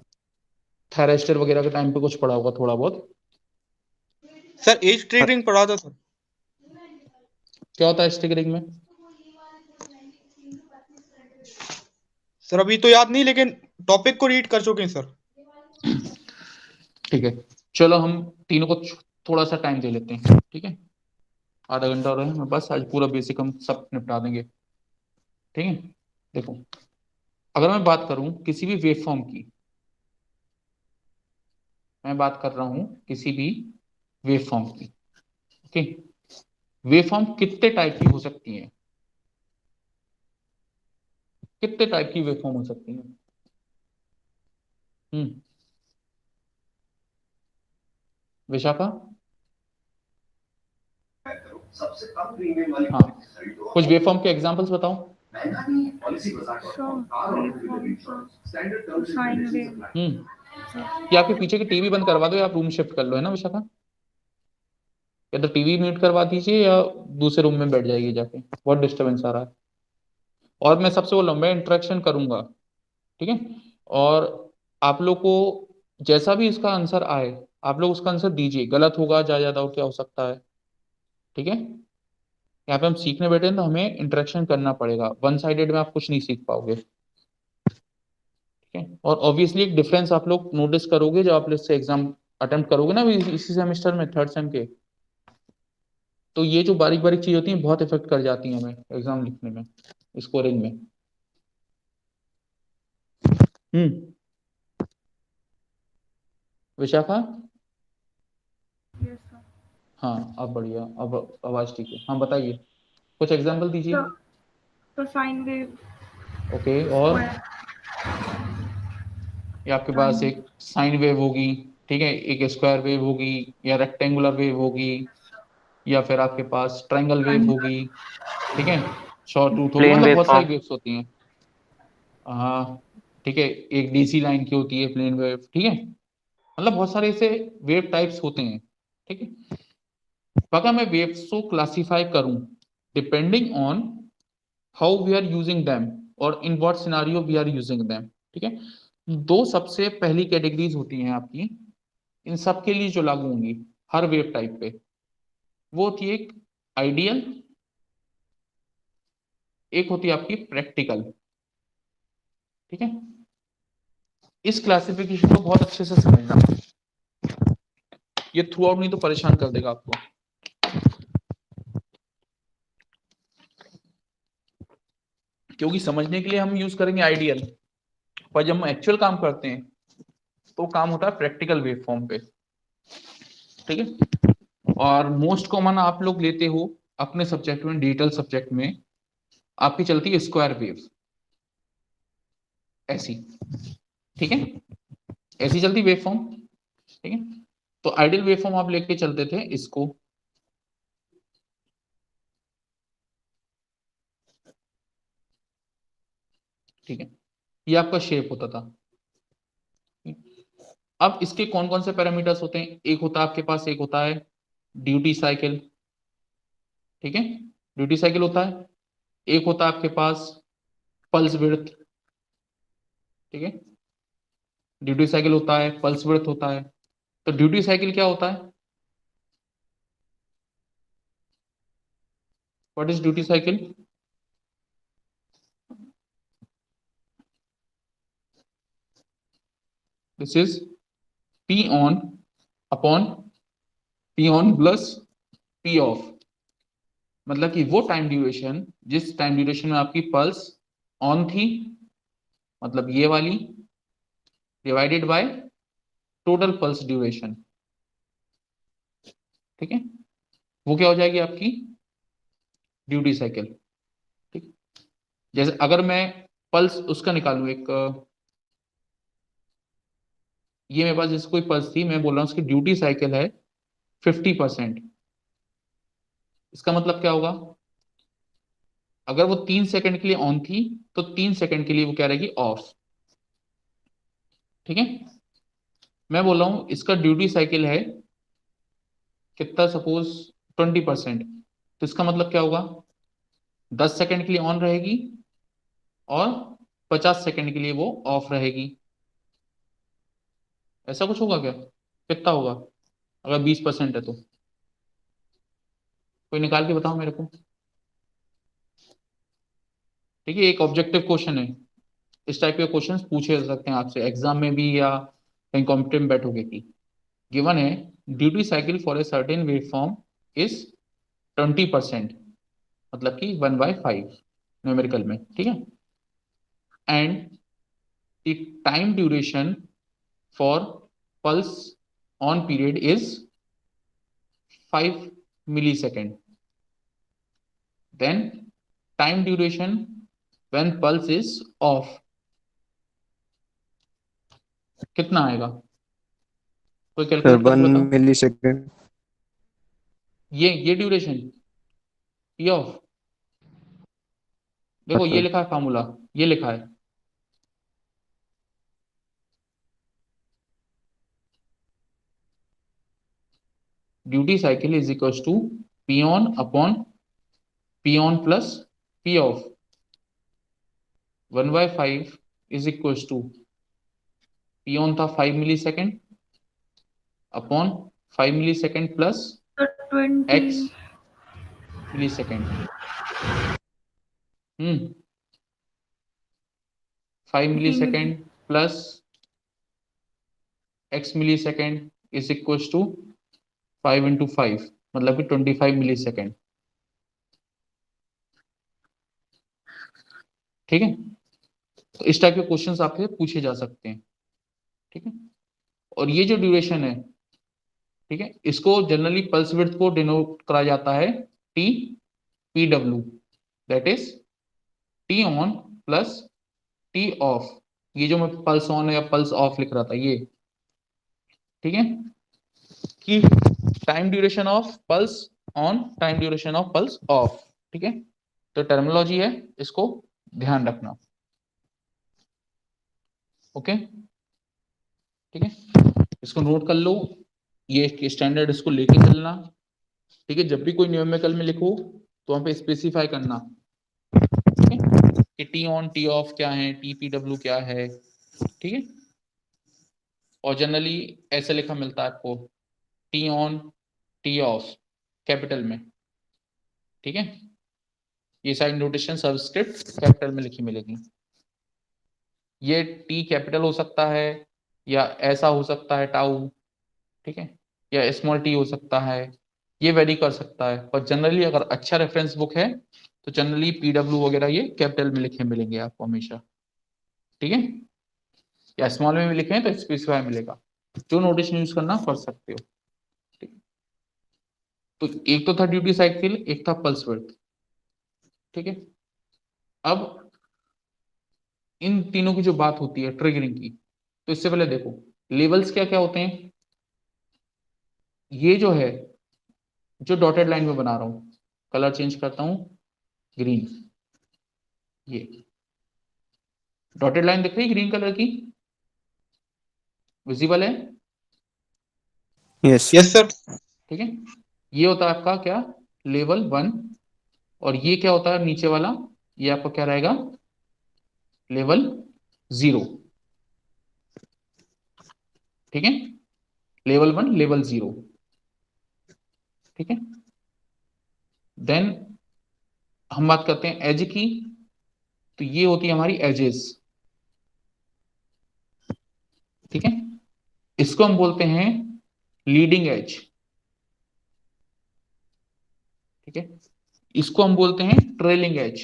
थायरास्टर वगैरह के टाइम पे कुछ पढ़ा होगा थोड़ा बहुत। सर एज ट्रिगरिंग पढ़ा था सर। क्या होता है ट्रिगरिंग में? सर अभी तो याद नहीं, लेकिन टॉपिक को रीड कर चुके हैं सर। ठीक है, चलो हम तीनों को थोड़ा सा टाइम दे लेते हैं, ठीक है, आधा घंटा हो रहा है, बस आज पूरा बेसिक हम सब निपटा देंगे, ठीक है। देखो, अगर मैं बात करूं किसी भी वेव फॉर्म की, मैं बात कर रहा हूं किसी भी वेव फॉर्म की, ओके, वेव फॉर्म कितने टाइप की हो सकती है, कितने टाइप की वेव फॉर्म हो सकती है? हम्म, विशाखा? हाँ, कुछ वेव फॉर्म के एग्जांपल्स बताओ। Sine wave. या आपके पीछे की टीवी बंद करवा दो या आप रूम शिफ्ट कर लो, है ना विशाखा? या तो टीवी म्यूट करवा दीजिए या दूसरे रूम में बैठ जाइए जाके, बहुत डिस्टरबेंस आ रहा है। और मैं सबसे बोल रहा हूँ, मैं इंटरेक्शन करूंगा, ठीक है, और आप लोग को जैसा भी इसका आंसर आए, आप लोग उसका आंसर दीजिए, गलत होगा, ज्यादा हो क्या हो सकता है, ठीक है। यहाँ पे हम सीखने बैठे हैं तो हमें इंटरेक्शन करना पड़ेगा, वन साइडेड में आप कुछ नहीं सीख पाओगे, ठीक है। और ऑब्वियसली एक डिफरेंस आप लोग नोटिस करोगे जब आप इससे एग्जाम अटेम्प्ट करोगे ना अभी इसी सेमेस्टर में, थर्ड सेम के, तो ये जो बारीक बारीक चीज होती हैं बहुत इफेक्ट कर जाती हैं हमें एग्जाम लिखने में, स्कोरिंग में। हम्म, विशाखा? Yes sir. हाँ, अब बढ़िया, अब आवाज ठीक है, हाँ बताइए, कुछ एग्जांपल दीजिए। तो साइन वेव, ओके, और ये आपके पास एक साइन वेव होगी, ठीक है, एक स्क्वायर वेव होगी, या रेक्टेंगुलर वेव होगी, या फिर आपके पास ट्रायंगल वेव होगी, ठीक है, शॉर्ट रूट होगी, प्लेन मतलब वेव बहुत सारी फॉर्म। वेव्स होती हैं। हाँ, ठीक है, एक डीसी लाइन की होती है प्लेन वेव, ठीक है, मतलब बहुत सारे ऐसे वेव टाइप्स होते हैं, ठीक है। अगर मैं वेव्स को क्लासिफाई करूं depending on how we are using them और in what scenario we are using them, ठीक है, दो सबसे पहली कैटेगरीज होती हैं आपकी इन सब के लिए जो लागू होंगी हर वेव टाइप पे, वो होती है एक आइडियल, एक होती है आपकी प्रैक्टिकल, ठीक है। इस क्लासिफिकेशन को बहुत अच्छे से समझना, ये थ्रू आउट नहीं तो परेशान कर देगा आपको, क्योंकि समझने के लिए हम यूज करेंगे आइडियल, पर जब हम एक्चुअल काम करते हैं तो काम होता है प्रैक्टिकल वेव फॉर्म पे, ठीक है। और मोस्ट कॉमन आप लोग लेते हो अपने सब्जेक्ट में, डिजिटल सब्जेक्ट में आपकी चलती है स्क्वायर वेव, ऐसी, ठीक है, ऐसी चलती वेव फॉर्म, ठीक है। तो आइडियल वेव फॉर्म आप लेके चलते थे इसको, ठीक है, ये आपका शेप होता था। अब इसके कौन कौन से पैरामीटर्स होते हैं, एक होता है आपके पास, एक होता है ड्यूटी साइकिल, ठीक है, ड्यूटी साइकिल होता है, एक होता है आपके पास पल्स विड्थ, ठीक है, ड्यूटी साइकिल होता है, पल्स विड्थ होता है। तो ड्यूटी साइकिल क्या होता है? What is duty cycle? This is P on upon P on plus P of. मतलब कि वो टाइम ड्यूरेशन, जिस टाइम ड्यूरेशन में आपकी पल्स ऑन थी, मतलब ये वाली, divided by total pulse duration, ठीक है, वो क्या हो जाएगी आपकी ड्यूटी साइकिल। ठीक, जैसे अगर मैं पल्स उसका निकालूं, एक ये मेरे पास जैसे कोई पल्स थी, मैं बोल रहा हूं उसकी ड्यूटी साइकिल है 50%। इसका मतलब क्या होगा? अगर वो 3 सेकंड के लिए ऑन थी तो 3 सेकंड के लिए वो क्या रहेगी? ऑफ। ठीक है, मैं बोल रहा हूं इसका ड्यूटी साइकिल है कितना, सपोज 20%, तो इसका मतलब क्या होगा? 10 सेकंड के लिए ऑन रहेगी और 50 सेकंड के लिए वो ऑफ रहेगी। ऐसा कुछ होगा क्या? कितना होगा अगर 20% है तो? कोई निकाल के बताओ मेरे को। ठीक है, एक ऑब्जेक्टिव क्वेश्चन है, इस टाइप के क्वेश्चन पूछे जा सकते हैं आपसे एग्जाम में भी, या कहीं कॉम्पिटिटिव में बैठोगे की। गिवन है duty cycle for a certain wave form is 20%, मतलब कि 1/5 न्यूमेरिकल में, ठीक है, and the time duration for pulse on period is 5 millisecond, then time duration when pulse is off कितना आएगा? कोई सर कैलकुलेट वन करके बताओ। मिलीसेकेंड ये ड्यूरेशन पी ऑफ, देखो ये सर। लिखा है फार्मूला, ये लिखा है duty cycle is equal to P on upon P on plus P off 1/5 is equal to P on था 5 millisecond upon 5 millisecond plus So X 20. Millisecond. 5 millisecond plus X millisecond is equal to 5 × 5, मतलब कि 25 millisecond. ठीक है, तो इस type के questions आपसे पूछे जा सकते हैं। ठीक है, और ये जो ड्यूरेशन है, ठीक है, इसको जनरली पल्स विड्थ को डिनोट करा जाता है T P W, that is T on plus T of. ये जो मैं पल्स ऑन या पल्स ऑफ लिख रहा था ये, ठीक है, कि time duration of pulse on, time duration of pulse of. ठीक है, तो टर्मिनोलॉजी है, इसको ध्यान रखना। ओके, ठीक है, इसको नोट कर लो, ये स्टैंडर्ड इसको लेके चलना। ठीक है, जब भी कोई न्यूमेरिकल में लिखो तो वहां पे स्पेसिफाई करना, ठीक है, कि टी ऑन टी ऑफ क्या है, टी पी डब्ल्यू क्या है। ठीक है, और जनरली ऐसे लिखा मिलता है आपको T on T of capital में। ठीक है, ये सारी नोटेशन सबस्क्रिप्ट कैपिटल में लिखी मिलेगी। ये टी कैपिटल हो सकता है या ऐसा हो सकता है टाउ, ठीक है, या स्मॉल टी हो सकता है, ये वेरी कर सकता है, पर जनरली अगर अच्छा रेफरेंस बुक है तो जनरली पीडब्ल्यू वगैरह ये कैपिटल में लिखे मिलेंगे आपको हमेशा। ठीक है, या स्मॉल में भी लिखे हैं तो स्पेसिफाई मिलेगा, जो नोटेशन यूज करना कर सकते हो। ठीक, तो एक तो था ड्यूटी साइकिल, एक था पल्स विड्थ। ठीक है, अब इन तीनों की जो बात होती है ट्रिगरिंग की, तो इससे पहले देखो लेवल्स क्या क्या होते हैं। ये जो है, जो डॉटेड लाइन में बना रहा हूं, कलर चेंज करता हूं, ग्रीन, ये डॉटेड लाइन दिख रही है ग्रीन कलर की, विजिबल है? Yes yes sir. ठीक है, ये होता है आपका क्या, लेवल 1, और ये क्या होता है नीचे वाला, ये आपका क्या रहेगा, लेवल 0, ठीक है, लेवल 1, लेवल 0, ठीक है। देन हम बात करते हैं एज की, तो ये होती है हमारी एजेस, ठीक है। इसको हम बोलते हैं लीडिंग एज, ठीक है। इसको हम बोलते हैं ट्रेलिंग एज,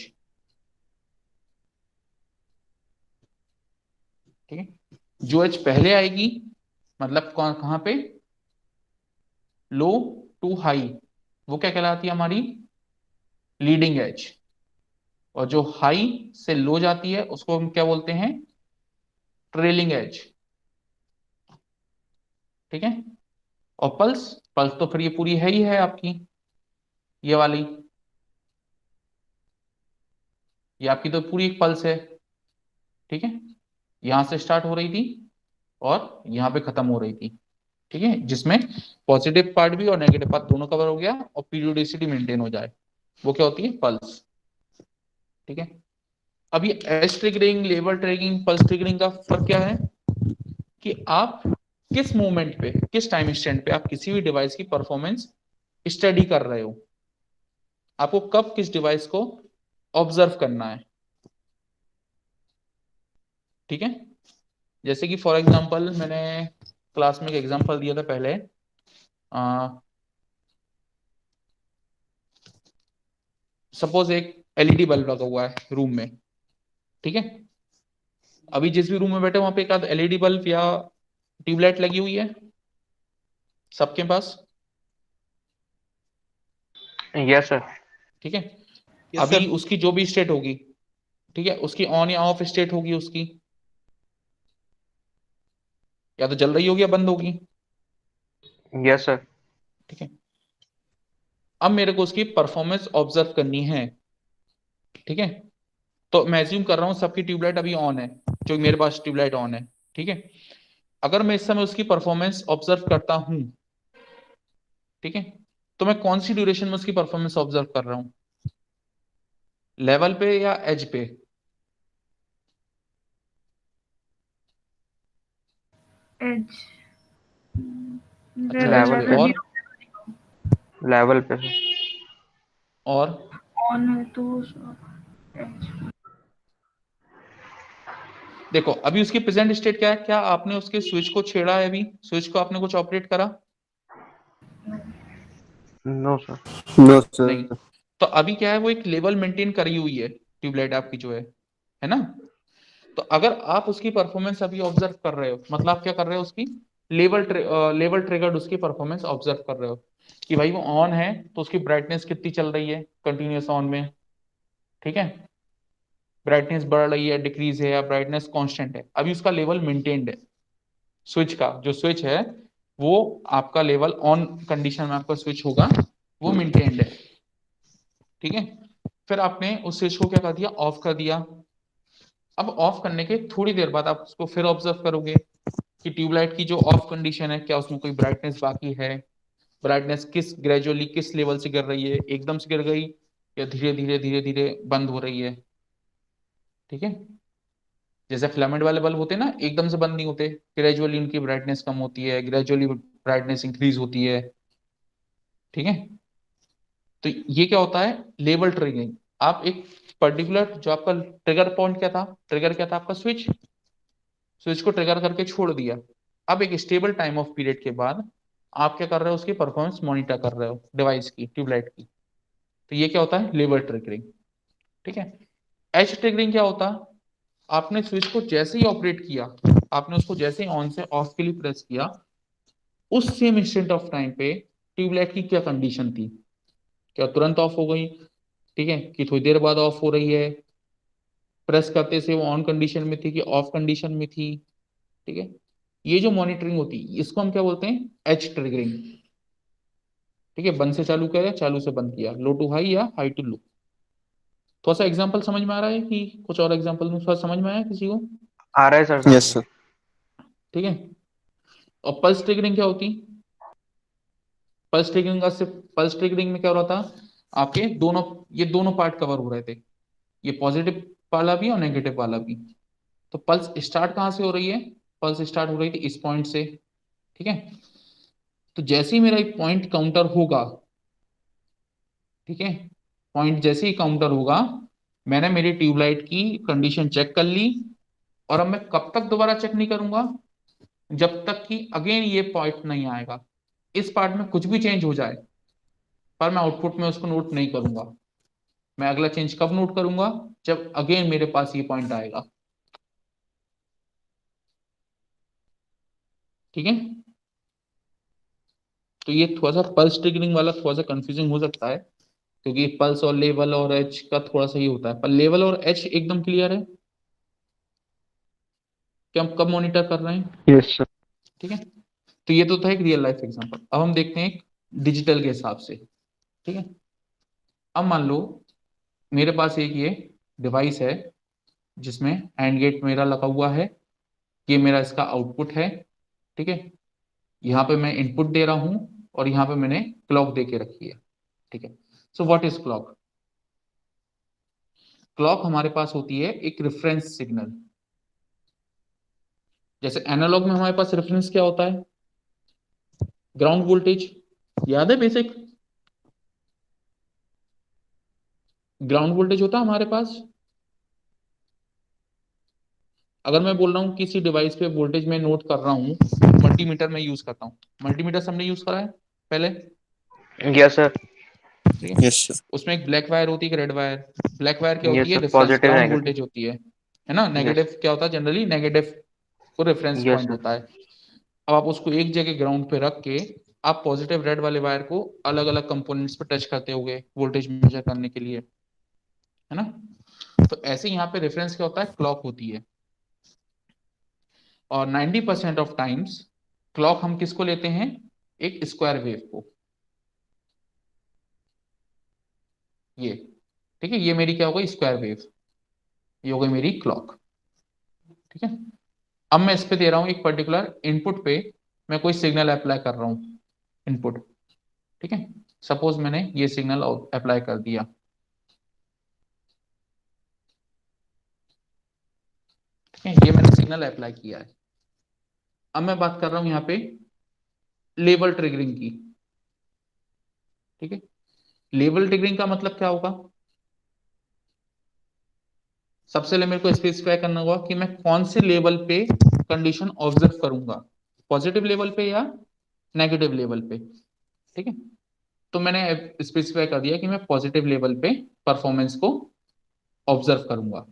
ठीक है। जो एज पहले आएगी, मतलब कौन कहां पे, लो टू हाई, वो क्या कहलाती है हमारी लीडिंग एज। और जो हाई से लो जाती है उसको हम क्या बोलते हैं, ट्रेलिंग एज, ठीक है। और पल्स, पल्स तो फिर ये पूरी है ही है आपकी, ये वाली, ये आपकी तो पूरी एक पल्स है, ठीक है। यहां से स्टार्ट हो रही थी और यहां पे खत्म हो रही थी, ठीक है, जिसमें पॉजिटिव पार्ट भी और नेगेटिव पार्ट दोनों कवर हो गया और पीरियोडिसिटी मेंटेन हो जाए, वो क्या होती है, पल्स, ठीक है। अब ये edge triggering, level triggering, pulse triggering का फर्क क्या है कि आप किस मोमेंट पे, किस टाइम इंस्टेंट पे आप किसी भी डिवाइस की परफॉर्मेंस स्टडी कर रहे हो, आपको कब किस डिवाइस को ऑब्जर्व करना है, ठीक है। जैसे कि फॉर एग्जांपल मैंने क्लास में एक एग्जांपल दिया था पहले, सपोज एक एलईडी बल्ब लगा हुआ है रूम में, ठीक है। अभी जिस भी रूम में बैठे वहां पे एक आध एलईडी बल्ब या ट्यूबलाइट लगी हुई है सबके पास, यस सर। ठीक है। यस अभी सर। उसकी जो भी स्टेट होगी, ठीक है, उसकी ऑन या ऑफ स्टेट होगी उसकी, या तो जल रही होगी या बंद होगी, यस सर। ठीक है। अब मेरे को उसकी परफॉर्मेंस ऑब्जर्व करनी है, ठीक है। तो मैं एज्यूम कर रहा हूँ सबकी ट्यूबलाइट अभी ऑन है, जो मेरे पास ट्यूबलाइट ऑन है, ठीक है। अगर मैं इस समय उसकी परफॉर्मेंस ऑब्जर्व करता हूं, ठीक है, तो मैं कौन सी ड्यूरेशन में उसकी परफॉर्मेंस ऑब्जर्व कर रहा हूं, लेवल पे या एज पे, एज अच्छा लेवल एज लेवल पे, पे। ज्यादा और लेवल पे सर। और ऑन है तो एज। देखो अभी उसकी प्रेजेंट स्टेट क्या है, क्या आपने उसके स्विच को छेड़ा है, अभी स्विच को आपने कुछ ऑपरेट करा, नो सर। No, नहीं। sir. तो अभी क्या है, वो एक लेवल मेंटेन करी हुई है ट्यूबलाइट आपकी जो है ना। तो अगर आप उसकी परफॉर्मेंस अभी ऑब्जर्व कर रहे हो, मतलब आप क्या कर रहे हो, उसकी लेवल ट्रिगर्ड उसकी परफॉर्मेंस ऑब्जर्व कर रहे हो कि भाई वो ऑन है तो उसकी ब्राइटनेस कितनी चल रही है कंटिन्यूअस ऑन में, ठीक है। ब्राइटनेस बढ़ रही है, डिक्रीज है, या ब्राइटनेस कांस्टेंट है, अभी उसका लेवल मेंटेन्ड है, स्विच का जो स्विच है वो आपका लेवल ऑन कंडीशन में आपका स्विच होगा, वो मेंटेन्ड है, ठीक है। फिर आपने उस स्विच को क्या कर दिया, ऑफ कर दिया। अब ऑफ करने के थोड़ी देर बाद आप उसको फिर ऑब्जर्व करोगे कि ट्यूबलाइट की जो ऑफ कंडीशन है, क्या उसमें कोई ब्राइटनेस बाकी है, ब्राइटनेस किस ग्रेजुअली किस लेवल से गिर रही है, एकदम से गिर गई या धीरे धीरे धीरे धीरे बंद हो रही है, ठीक है। जैसे फिलामेंट वाले बल्ब होते हैं ना, एकदम से बंद नहीं होते, ग्रेजुअली उनकी ब्राइटनेस कम होती है, ग्रेजुअली ब्राइटनेस इंक्रीज होती है, ठीक है। तो ये क्या होता है, लेवल ट्रिगरिंग। आप एक पर्टिकुलर जो आपका ट्रिगर पॉइंट क्या था, ट्रिगर क्या था आपका, स्विच, स्विच को ट्रिगर करके छोड़ दिया। अब एक स्टेबल टाइम ऑफ पीरियड के बाद आप क्या कर रहे हो, उसकी परफॉर्मेंस मॉनिटर कर रहे हो डिवाइस की, ट्यूबलाइट की। तो ये क्या होता है, लेवल ट्रिगरिंग, ठीक है। एज ट्रिगरिंग क्या होता है, आपने स्विच को जैसे ही ऑपरेट किया, आपने उसको जैसे ही ऑन से ऑफ के लिए प्रेस किया, उस सेम इंस्टेंट ऑफ टाइम पे ट्यूबलाइट की क्या कंडीशन थी, क्या तुरंत ऑफ हो गई, ठीक है, कि थोड़ी देर बाद ऑफ हो रही है, प्रेस करते से वो ऑन कंडीशन में थी कि ऑफ कंडीशन में थी, ठीक है। ये जो मॉनिटरिंग होती है इसको हम क्या बोलते हैं, एज ट्रिगरिंग, ठीक है। बंद से चालू किया, चालू से बंद किया, लो टू हाई या हाई टू लो। थोड़ा सा एग्जांपल समझ में आ रहा है कि कुछ और एग्जांपल में थोड़ा समझ में आया किसी को, आ रहा है सर Yes, समझ में। sir. ठीक है। और पल्स ट्रिगरिंग क्या होती, पल्स ट्रिगरिंग का सिर्फ, पल्स ट्रिगरिंग में क्या हो रहा था, आपके दोनों, ये दोनों पार्ट कवर हो रहे थे, ये पॉजिटिव वाला भी और नेगेटिव वाला भी, तो पल्स स्टार्ट कहाँ से हो रही है? पल्स स्टार्ट हो रही थी इस पॉइंट से, ठीक है। तो जैसे ही मेरा एक पॉइंट काउंटर होगा, ठीक है, पॉइंट जैसे ही काउंटर होगा, मैंने मेरी ट्यूबलाइट की कंडीशन चेक कर ली, और अब मैं कब तक दोबारा चेक नहीं करूंगा? जब तक कि अगेन ये पॉइंट नहीं आएगा। इस पार्ट में कुछ भी चेंज हो जाए, पर मैं आउटपुट में उसको नोट नहीं करूंगा। मैं अगला चेंज कब नोट करूंगा? जब अगेन मेरे पास ये पॉइंट आएगा, ठीक है। तो ये थोड़ा सा पल्स ट्रिगरिंग वाला थोड़ा सा कंफ्यूजिंग हो सकता है, क्योंकि पल्स और लेवल और एच का थोड़ा सा ही होता है, पर लेवल और एच एकदम क्लियर है कि हम कब मॉनिटर कर रहे हैं, Yes, sir. ठीक है। तो ये तो था एक रियल लाइफ एग्जांपल। अब हम देखते हैं एक डिजिटल के हिसाब से, ठीक है। अब मान लो मेरे पास एक ये डिवाइस है जिसमें एंड गेट मेरा लगा हुआ है, ये मेरा इसका आउटपुट है, ठीक है। यहाँ पे मैं इनपुट दे रहा हूं, और यहाँ पे मैंने क्लॉक दे के रखी है, ठीक है। So what is clock? Clock हमारे पास होती है एक रेफरेंस सिग्नल। जैसे एनालॉग में हमारे पास रेफरेंस क्या होता है? ग्राउंड वोल्टेज, याद है बेसिक? ग्राउंड वोल्टेज होता है हमारे पास। अगर मैं बोल रहा हूँ किसी डिवाइस पे वोल्टेज में नोट कर रहा हूँ, मल्टीमीटर में यूज करता हूँ, मल्टीमीटर से हमने यूज करा है पहले, यस सर। ठीक है। Yes, sir. उसमें एक ब्लैक वायर होती है, एक रेड वायर। ब्लैक वायर क्या होती यस है? Sir, reference, positive ground negative. Voltage होती है ना। यस। नेगेटिव क्या होता है? जनरली नेगेटिव को रेफरेंस यस पॉइंट सर। होता है। अब आप उसको एक जगह ग्राउंड पे रख के आप पॉजिटिव रेड वाले वायर को अलग अलग कंपोनेंट्स पे टच करते होगे वोल्टेज मेजर करने के लिए, है ना। तो ऐसे यहाँ पे रेफरेंस क्या होता है? क्लॉक होती है। और 90% ऑफ टाइम्स क्लॉक हम किसको लेते हैं? एक स्क्वायर वेव को, ये, ठीक है। ये मेरी क्या हो गई? Square wave. ये हो गई मेरी क्लॉक, ठीक है। अब मैं इस पे दे रहा हूं एक पर्टिकुलर इनपुट पे, मैं कोई सिग्नल अप्लाई कर रहा हूं, इनपुट, ठीक है। सपोज मैंने ये सिग्नल अप्लाई कर दिया, ठीक है। ये मैंने सिग्नल अप्लाई किया है। अब मैं बात कर रहा हूं यहाँ पे लेवल ट्रिगरिंग की, ठीक है। लेवल ट्रिगरिंग का मतलब क्या होगा? सबसे पहले मेरे को स्पेसिफाई करना होगा कि मैं कौन से लेवल पे कंडीशन ऑब्जर्व करूंगा, पॉजिटिव लेवल पे या नेगेटिव लेवल पे, ठीक है। तो मैंने स्पेसिफाई कर दिया कि मैं पॉजिटिव लेवल पे परफॉर्मेंस को ऑब्जर्व करूंगा,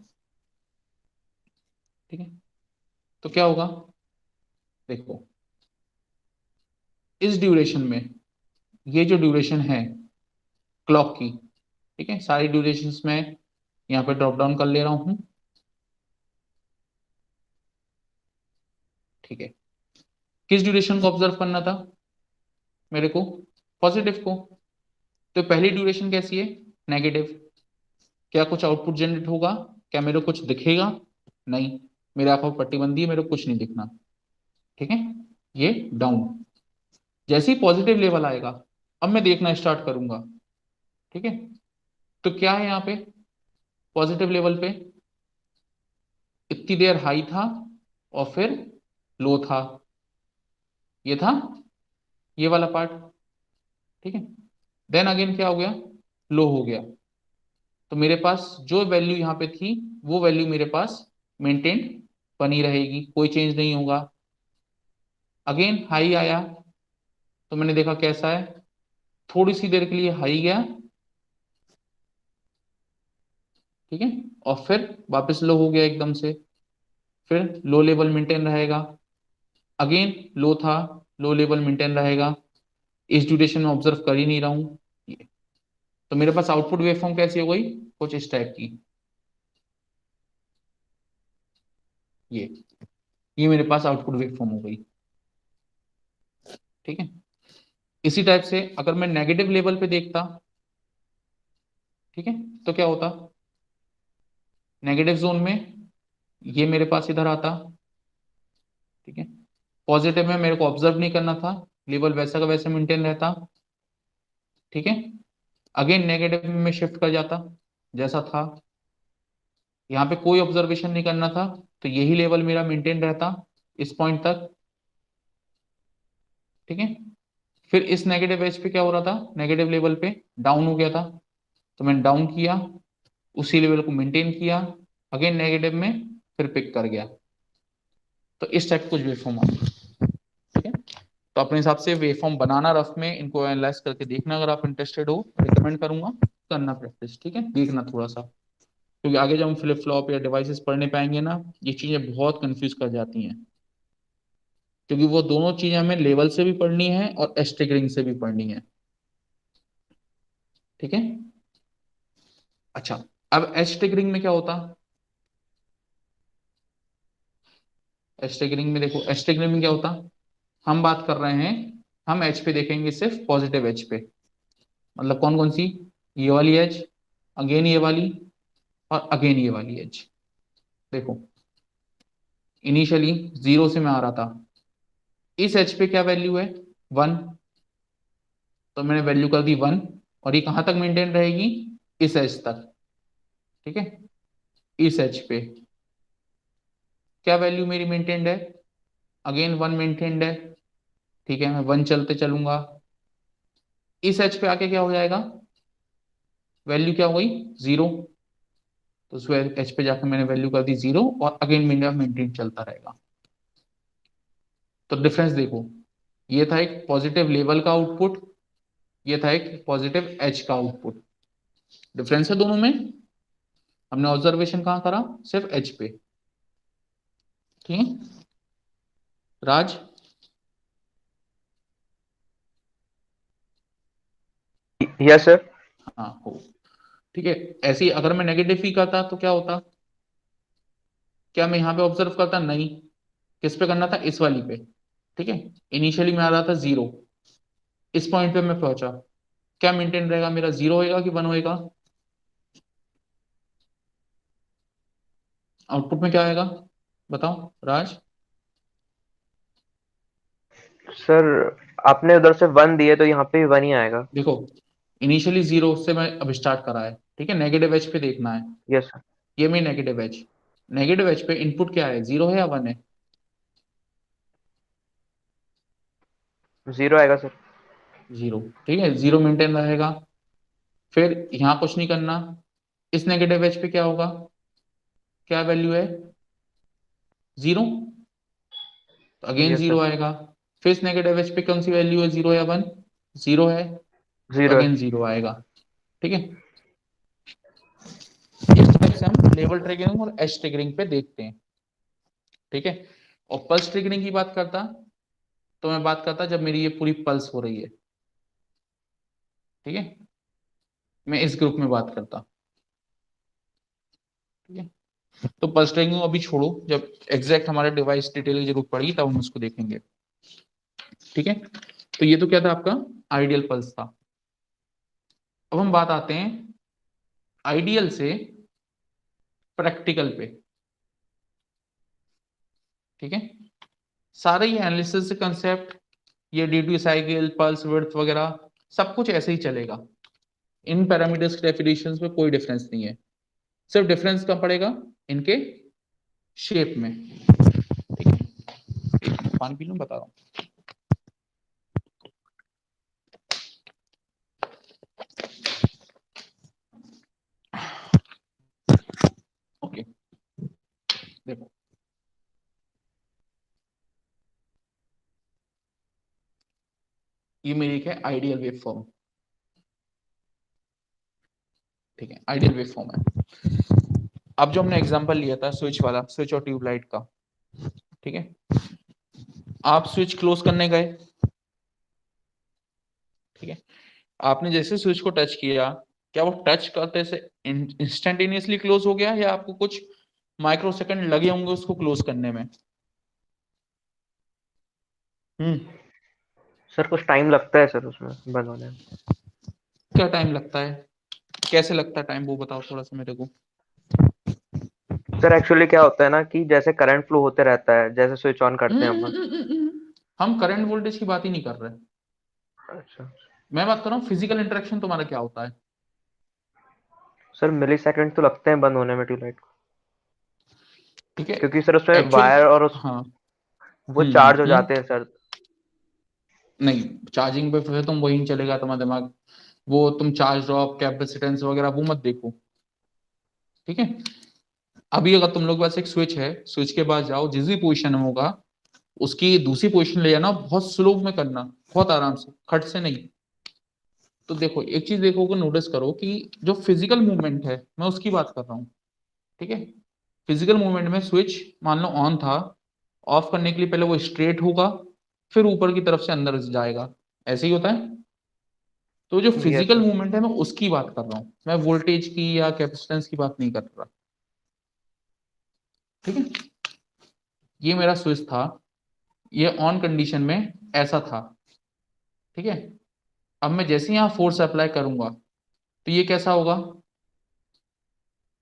ठीक है। तो क्या होगा? देखो, इस ड्यूरेशन में, ये जो ड्यूरेशन है क्लॉक की, ठीक है, सारी ड्यूरेशंस में यहाँ पे ड्रॉप डाउन कर ले रहा हूं, ठीक है। किस ड्यूरेशन को ऑब्जर्व करना था मेरे को? पॉजिटिव को। तो पहली ड्यूरेशन कैसी है? नेगेटिव। क्या कुछ आउटपुट जनरेट होगा? क्या मेरे को कुछ दिखेगा? नहीं, मेरे आंखों पर पट्टी बंदी है, मेरे को कुछ नहीं दिखना, ठीक है। ये डाउन। जैसे ही पॉजिटिव लेवल आएगा, अब मैं देखना स्टार्ट करूंगा, ठीक है। तो क्या है यहाँ पे? पॉजिटिव लेवल पे इतनी देर हाई था, और फिर लो था, ये था ये वाला पार्ट, ठीक है। देन अगेन क्या हो गया? लो हो गया। तो मेरे पास जो वैल्यू यहाँ पे थी, वो वैल्यू मेरे पास मेंटेन बनी रहेगी, कोई चेंज नहीं होगा। अगेन हाई आया, तो मैंने देखा कैसा है, थोड़ी सी देर के लिए हाई गया, ठीक है, और फिर वापस लो हो गया एकदम से, फिर लो लेवल मेंटेन रहेगा। अगेन लो था, लो लेवल मेंटेन रहेगा। इस ड्यूरेशन में ऑब्जर्व कर ही नहीं रहा हूं ये। तो मेरे पास आउटपुट वेवफॉर्म कैसी हो गई? कुछ इस टाइप की, ये ये मेरे पास आउटपुट वेवफॉर्म हो गई, ठीक है। इसी टाइप से अगर मैं नेगेटिव लेवल पे देखता, ठीक है, तो क्या होता? नेगेटिव जोन में ये मेरे पास इधर आता, ठीक है। पॉजिटिव में मेरे को ऑब्जर्व नहीं करना था, लेवल वैसा का वैसे मेंटेन रहता, ठीक है। अगेन नेगेटिव में शिफ्ट कर जाता जैसा था, यहाँ पे कोई ऑब्जर्वेशन नहीं करना था, तो यही लेवल मेरा मेंटेन रहता इस पॉइंट तक, ठीक है। फिर इस नेगेटिव एज पे क्या हो रहा था, नेगेटिव लेवल पे डाउन हो गया था, तो मैंने डाउन किया, उसी लेवल को मेंटेन किया, अगेन नेगेटिव में फिर पिक कर गया। तो इस टाइप कुछ वेवफॉर्म आ गया, ठीक है। तो अपने हिसाब से वेवफॉर्म बनाना, रफ में इनको एनालाइज करके देखना, अगर आप इंटरेस्टेड हो रिकमेंड करूंगा करना प्रैक्टिस, ठीक है, देखना थोड़ा सा, क्योंकि आगे जब हम फ्लिप फ्लॉप या डिवाइसेस पढ़ने पाएंगे ना, ये चीजें बहुत कंफ्यूज कर जाती हैं, क्योंकि वो दोनों चीजें हमें लेवल से भी पढ़नी है और एस्टिग्रिंग से भी पढ़नी है, ठीक है। अच्छा, अब एस्टिग्रिंग में क्या होता, एस्टिग्रिंग में देखो, एस्टिग्रिंग में क्या होता, हम बात कर रहे हैं, हम एज पे देखेंगे सिर्फ पॉजिटिव एज पे, मतलब कौन कौन सी, ये वाली एज, अगेन ये वाली, और अगेन ये वाली एज। देखो इनिशियली 0 से मैं आ रहा था, इस एज पे क्या वैल्यू है, 1, तो मैंने वैल्यू कर दी 1, और ये कहां तक मेंटेन रहेगी, इस एज तक, ठीक है। इस एज पे क्या वैल्यू मेरी मेंटेन्ड है, अगेन 1 मेंटेन्ड है, ठीक है, मैं 1 चलते चलूंगा, इस एच पे आके क्या हो जाएगा, वैल्यू क्या हो गई, 0, तो उस एच पे जाकर मैंने वैल्यू कर दी 0, और अगेन मेरा मेंटेन चलता रहेगा। तो डिफरेंस देखो, ये था एक पॉजिटिव लेवल का आउटपुट, ये था एक पॉजिटिव एच का आउटपुट, डिफरेंस है दोनों में। हमने ऑब्जर्वेशन कहाँ करा, सिर्फ एच पे, ठीक है। राज, यस सर। हाँ हो, ठीक है। ऐसे ही अगर मैं नेगेटिव ही करता तो क्या होता, क्या मैं यहाँ पे ऑब्जर्व करता, नहीं, किस पे करना था, इस वाली पे, ठीक है। इनिशियली मैं आ रहा था 0, इस पॉइंट पे मैं पहुंचा, क्या मेंटेन रहेगा मेरा, 0 होएगा कि 1 होएगा, आउटपुट में क्या आएगा, बताओ राज। सर आपने उधर से 1 दिए तो यहाँ पे भी 1 ही आएगा। देखो इनिशियली 0 से मैं अब स्टार्ट करा है, ठीक है, नेगेटिव एज पे देखना है, यस सर। ये मेरी नेगेटिव एज, नेगेटिव एज पे इनपुट क्या है, 0 है या 1 है, 0 आएगा सर। 0, ठीक है, 0 मेंटेन रहेगा। फिर यहाँ कुछ नहीं करना, इस नेगेटिव एज पे क्या होगा, क्या वैल्यू है, 0, तो अगेन यस सर। 0 आएगा। फिर इस नेगेटिव एज पे कौन सी वैल्यू है, 0 या 1, 0 है, तो 0 है। अगेन 0 आएगा, ठीक है। इस टाइप से हम लेवल ट्रिगरिंग और एज ट्रिगरिंग पे देखते हैं, ठीक है। और पल्स ट्रिगरिंग की बात करता, तो मैं बात करता जब मेरी ये पूरी पल्स हो रही है, ठीक है, मैं इस ग्रुप में बात करता, ठीक है। तो पल्स ट्रिगरिंग अभी छोड़ो, जब एग्जैक्ट हमारे डिवाइस डिटेल की जरूरत पड़ेगी तब हम उसको देखेंगे, ठीक है। तो ये तो क्या था आपका आइडियल पल्स था। अब हम बात आते हैं आइडियल से प्रैक्टिकल पे, ठीक है। सारे ये एनालिसिस कंसेप्ट, ये ड्यूटी साइकिल, पल्स विड्थ वगैरह सब कुछ ऐसे ही चलेगा, इन पैरामीटर्स के डेफिनेशंस में कोई डिफरेंस नहीं है, सिर्फ डिफरेंस कब पड़ेगा, इनके शेप में, ठीक है। एक मिनट, पानी पी लूं, बता रहा हूँ। ओके, देखो ये मेरी एक है आइडियल वेव फॉर्म, ठीक है, आइडियल वेव फॉर्म है। अब जो हमने एग्जांपल लिया था स्विच वाला, स्विच और ट्यूबलाइट का, ठीक है, आप स्विच क्लोज करने गए, ठीक है, आपने जैसे स्विच को टच किया, क्या वो टच करते से इंस्टेंटेनियसली क्लोज हो गया, या आपको कुछ माइक्रो सेकंड लगे होंगे उसको क्लोज करने में, हम्म, सर कुछ टाइम लगता है सर उसमें बंद होने में। क्या टाइम लगता है, कैसे लगता है टाइम, वो बताओ थोड़ा सा मेरे को। सर एक्चुअली क्या होता है ना कि जैसे करंट फ्लो होते रहता है, जैसे स्विच ऑन करते हैं अपन। हम करंट वोल्टेज की बात ही नहीं कर रहे, अच्छा। मैं बात कर रहा हूँ फिजिकल इंटरेक्शन तुम्हारा क्या होता है, सर मिली सेकंड तो लगते हैं बंद होने में ट्यूबलाइट को। ठीक है। क्योंकि सर उसमें एक्चुअल, वायर और हाँ, वो चार्ज हो जाते हम्म। हैं सर। नहीं, चार्जिंग पे फिर तुम वही चलेगा तुम्हारा दिमाग, वो तुम चार्ज ड्रॉप कैपेसिटेंस वगैरह वो मत देखो। ठीक है, अभी अगर तुम लोग के पास एक स्विच है, स्विच के पास जाओ, जिस भी पोजीशन में होगा उसकी दूसरी पोजीशन ले जाना, बहुत स्लो में करना, बहुत आराम से, खट से नहीं। तो देखो एक चीज देखोगे, नोटिस करो कि जो फिजिकल मूवमेंट है मैं उसकी बात कर रहा हूँ। ठीक है, फिजिकल मूवमेंट में स्विच मान लो ऑन था, ऑफ करने के लिए पहले वो स्ट्रेट होगा, फिर ऊपर की तरफ से अंदर जाएगा, ऐसे ही होता है। तो जो यस फिजिकल सर। मूवमेंट है मैं उसकी बात कर रहा हूँ, मैं वोल्टेज की या कैपेसिटेंस की बात नहीं कर रहा। ठीक है, ये मेरा स्विच था, ये ऑन कंडीशन में ऐसा था। ठीक है, अब मैं जैसे यहाँ फोर्स अप्लाई करूंगा तो ये कैसा होगा,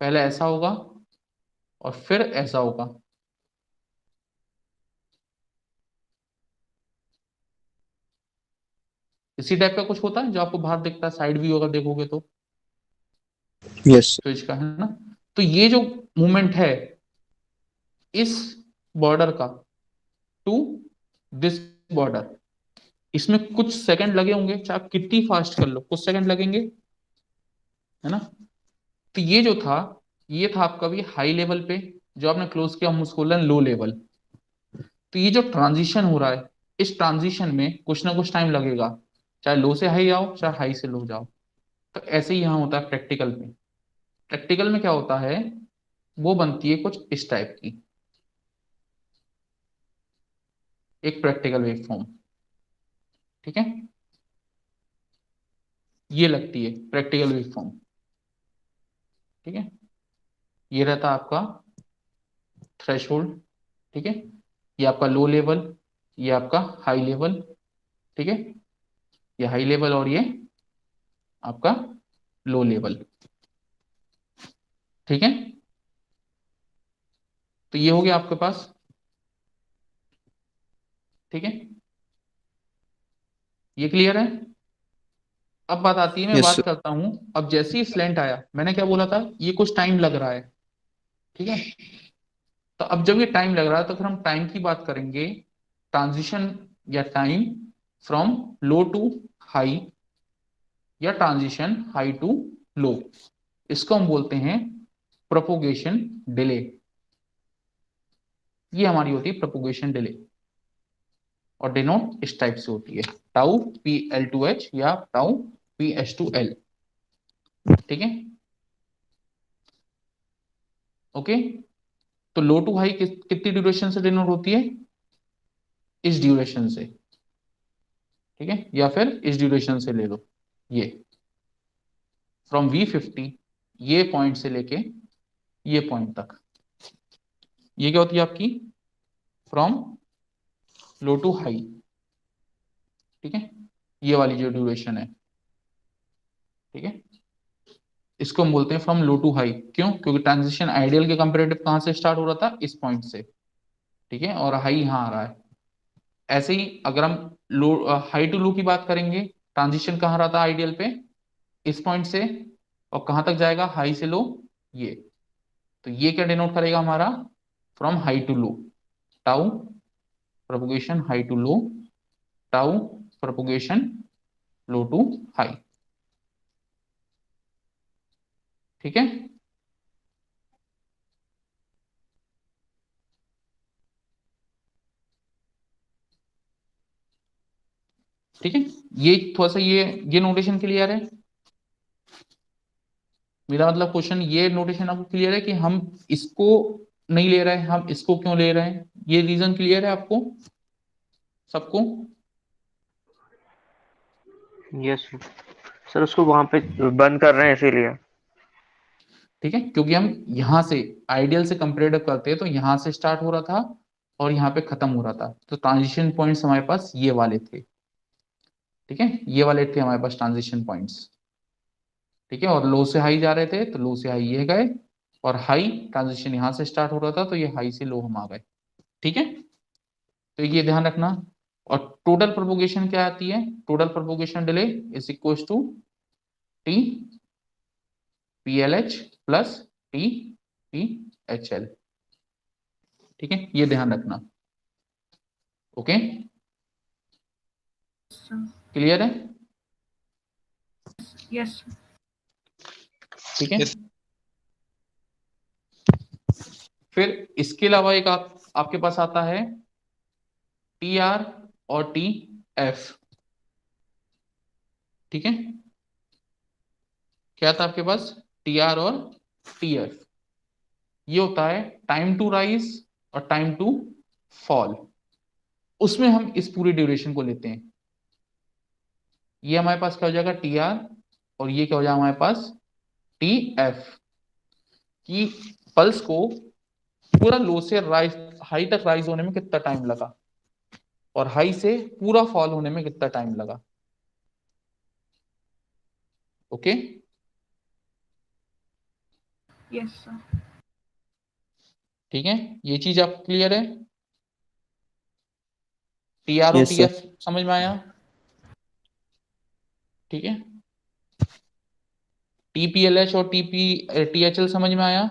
पहले ऐसा होगा और फिर ऐसा होगा। इसी टाइप का कुछ होता है जो आपको बाहर दिखता है, साइड व्यू अगर देखोगे तो Yes. स्विच का, है ना। तो ये जो मूवमेंट है इस बॉर्डर का टू दिस बॉर्डर, इसमें कुछ सेकंड लगे होंगे, चाहे आप कितनी फास्ट कर लो कुछ सेकंड लगेंगे, है ना। तो ये जो था, ये था आपका भी हाई लेवल पे, जो आपने क्लोज किया हम उसको बोल रहे हैं लो लेवल। तो ये जो ट्रांजिशन हो रहा है, इस ट्रांजिशन में कुछ ना कुछ टाइम लगेगा, चाहे लो से हाई आओ चाहे हाई से लो जाओ। तो ऐसे ही यहाँ होता है प्रैक्टिकल में। प्रैक्टिकल में क्या होता है, वो बनती है कुछ इस टाइप की, एक प्रैक्टिकल वेवफॉर्म। ठीक है, ये लगती है प्रैक्टिकल वेवफॉर्म। ठीक है, ये रहता है आपका थ्रेशोल्ड। ठीक है, ये आपका लो लेवल, ये आपका हाई लेवल। ठीक है, ये हाई लेवल और ये आपका लो लेवल। ठीक है, तो ये हो गया आपके पास। ठीक है, ये क्लियर है। अब बात आती है, मैं Yes, बात sir. करता हूं, अब जैसे ही स्लैंट आया, मैंने क्या बोला था, ये कुछ टाइम लग रहा है। ठीक है, तो अब जब ये टाइम लग रहा है तो फिर हम टाइम की बात करेंगे, ट्रांजिशन या time from low to high, या ट्रांजिशन हाई टू लो, इसको हम बोलते हैं प्रोपोगेशन डिले। ये हमारी होती है प्रोपोगेशन डिले, और डिनोट इस टाइप से होती है, टाउ PL2H या टाउ PS2L। ठीक है, ओके। तो लो टू हाई कितनी ड्यूरेशन से डिनोट होती है, इस ड्यूरेशन से। ठीक है, या फिर इस ड्यूरेशन से ले लो, ये फ्रॉम V50, ये पॉइंट से लेके ये पॉइंट तक, ये क्या होती है आपकी फ्रॉम लो टू हाई। ठीक है, ये वाली जो ड्यूरेशन है। ठीक है, इसको हम बोलते हैं फ्रॉम लो टू हाई, क्यों, क्योंकि ट्रांजिशन आइडियल के कंपेरेटिव कहां से स्टार्ट हो रहा था, इस पॉइंट से। ठीक है, और हाई यहाँ आ रहा है। ऐसे ही अगर हम लो हाई टू लो की बात करेंगे, ट्रांजिशन कहाँ रहा था आइडियल पे, इस पॉइंट से, और कहां तक जाएगा, हाई से लो, ये। तो ये क्या डिनोट करेगा हमारा, from high to low, tau propagation high to low, tau propagation low to high. ठीक है, ठीक है, ये थोड़ा सा ये नोटेशन क्लियर है। मेरा मतलब क्वेश्चन, ये नोटेशन आपको क्लियर है कि हम इसको नहीं ले रहे हैं, हम इसको क्यों ले रहे हैं, ये रीजन क्लियर है आपको सबको। यस सर, उसको वहां पे बंद कर रहे हैं इसीलिए। ठीक है, क्योंकि हम यहां से आइडियल से कंपेरेटिव करते हैं तो यहां से स्टार्ट हो रहा था और यहाँ पे खत्म हो रहा था, तो ट्रांजिशन पॉइंट्स हमारे पास ये वाले थे। ठीक है, ये वाले थे हमारे पास ट्रांजिशन पॉइंट्स। ठीक है, और लो से हाई जा रहे थे तो लो से हाई ये गए, और हाई ट्रांजिशन यहाँ से स्टार्ट हो रहा था तो ये हाई से लो हम आ गए। ठीक है, तो ये ध्यान रखना। और टोटल प्रोपोगेशन क्या आती है, total propagation delay is equal to T PLH plus T PHL। ठीक है, ये ध्यान रखना। Okay, sir. क्लियर है? Yes, sir. ठीक है। Yes. फिर इसके अलावा एक आपके पास आता है टी आर और टी एफ। ठीक है, क्या था आपके पास? टी आर और टी एफ। ये होता है टाइम टू राइज और टाइम टू फॉल। उसमें हम इस पूरी ड्यूरेशन को लेते हैं। ये हमारे पास क्या हो जाएगा? टी आर, और ये क्या हो जाएगा हमारे पास? T F. की पल्स को पूरा लो से राइज हाई तक राइज होने में कितना टाइम लगा, और हाई से पूरा फॉल होने में कितना टाइम लगा। Okay, Yes, sir. ठीक है, ये चीज आपको क्लियर है? टी आर और Yes, टी sir. एफ समझ में आया? ठीक है, टीपीएलएच और टीएचएल समझ में आया?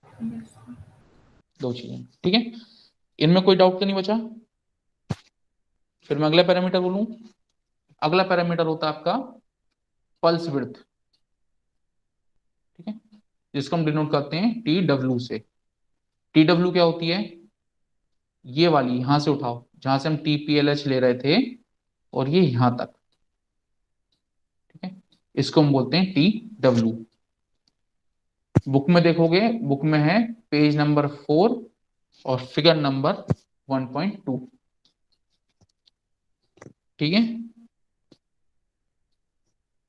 Yes, sir. दो चीजें, ठीक है। इनमें कोई डाउट तो नहीं बचा? फिर मैं अगला पैरामीटर बोलूं। अगला पैरामीटर होता है आपका पल्स विड्थ। ठीक है, जिसको हम डिनोट करते हैं टी डब्ल्यू से। टी डब्ल्यू क्या होती है? ये वाली, यहां से उठाओ जहां से हम टीपीएलएच ले रहे थे, और ये यहां तक। ठीक है, इसको हम बोलते हैं टी डब्ल्यू। बुक में देखोगे, बुक में है पेज नंबर 4 और फिगर नंबर 1.2। ठीक है,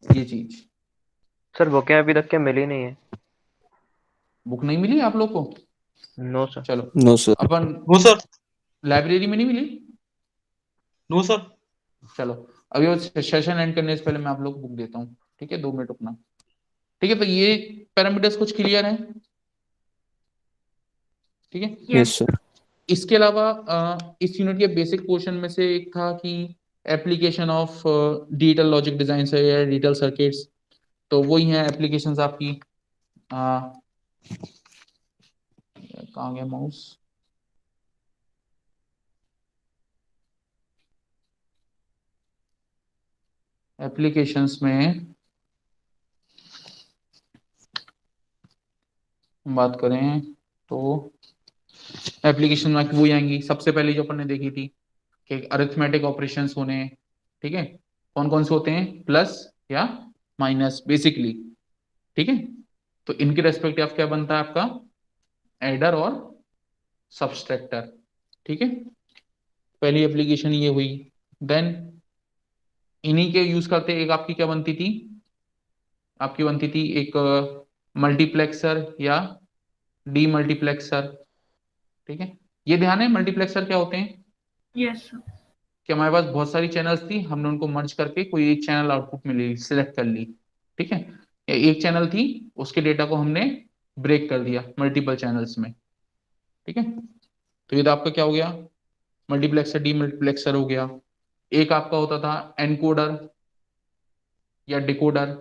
ये चीज। सर बुकें अभी तक के मिली नहीं है। बुक नहीं मिली आप लोग को? No sir. चलो, No, sir. अपन No, sir. लाइब्रेरी में नहीं मिली? No, sir. चलो, अभी वो सेशन एंड करने से पहले मैं आप लोग को बुक देता हूँ। ठीक है, 2 मिनट रुकना। ठीक है, तो ये पैरामीटर्स कुछ क्लियर हैं? ठीक है, Yes, sir. इसके अलावा इस यूनिट के बेसिक पोर्शन में से एक था कि application of digital logic design से या डिजिटल सर्किट्स। तो वही है एप्लीकेशंस आपकी। कहाँ गया माउस? एप्लीकेशंस में बात करें तो एप्लीकेशन में वही आएंगी। सबसे पहले जो अपन ने देखी थी कि अरिथमेटिक ऑपरेशंस होने। ठीक है, कौन कौन से होते हैं? प्लस या माइनस बेसिकली। ठीक है, तो इनके रेस्पेक्टिव क्या बनता है आपका? एडर और सबस्ट्रैक्टर। ठीक है, पहली एप्लीकेशन ये हुई। देन इन्हीं के यूज करते एक आपकी क्या बनती थी? आपकी बनती थी एक मल्टीप्लेक्सर या डीमल्टीप्लेक्सर। ठीक है, ये ध्यान है मल्टीप्लेक्सर क्या होते हैं? Yes, sir. कि हमारे पास बहुत सारी चैनल्स थी, हमने उनको मर्ज करके कोई एक चैनल आउटपुट में ले सिलेक्ट कर ली। ठीक है, या एक चैनल थी, उसके डेटा को हमने ब्रेक कर दिया मल्टीपल चैनल्स में। ठीक है, तो ये तो आपका क्या हो गया? मल्टीप्लेक्सर डीमल्टीप्लेक्सर हो गया। एक आपका होता था एनकोडर या डिकोडर।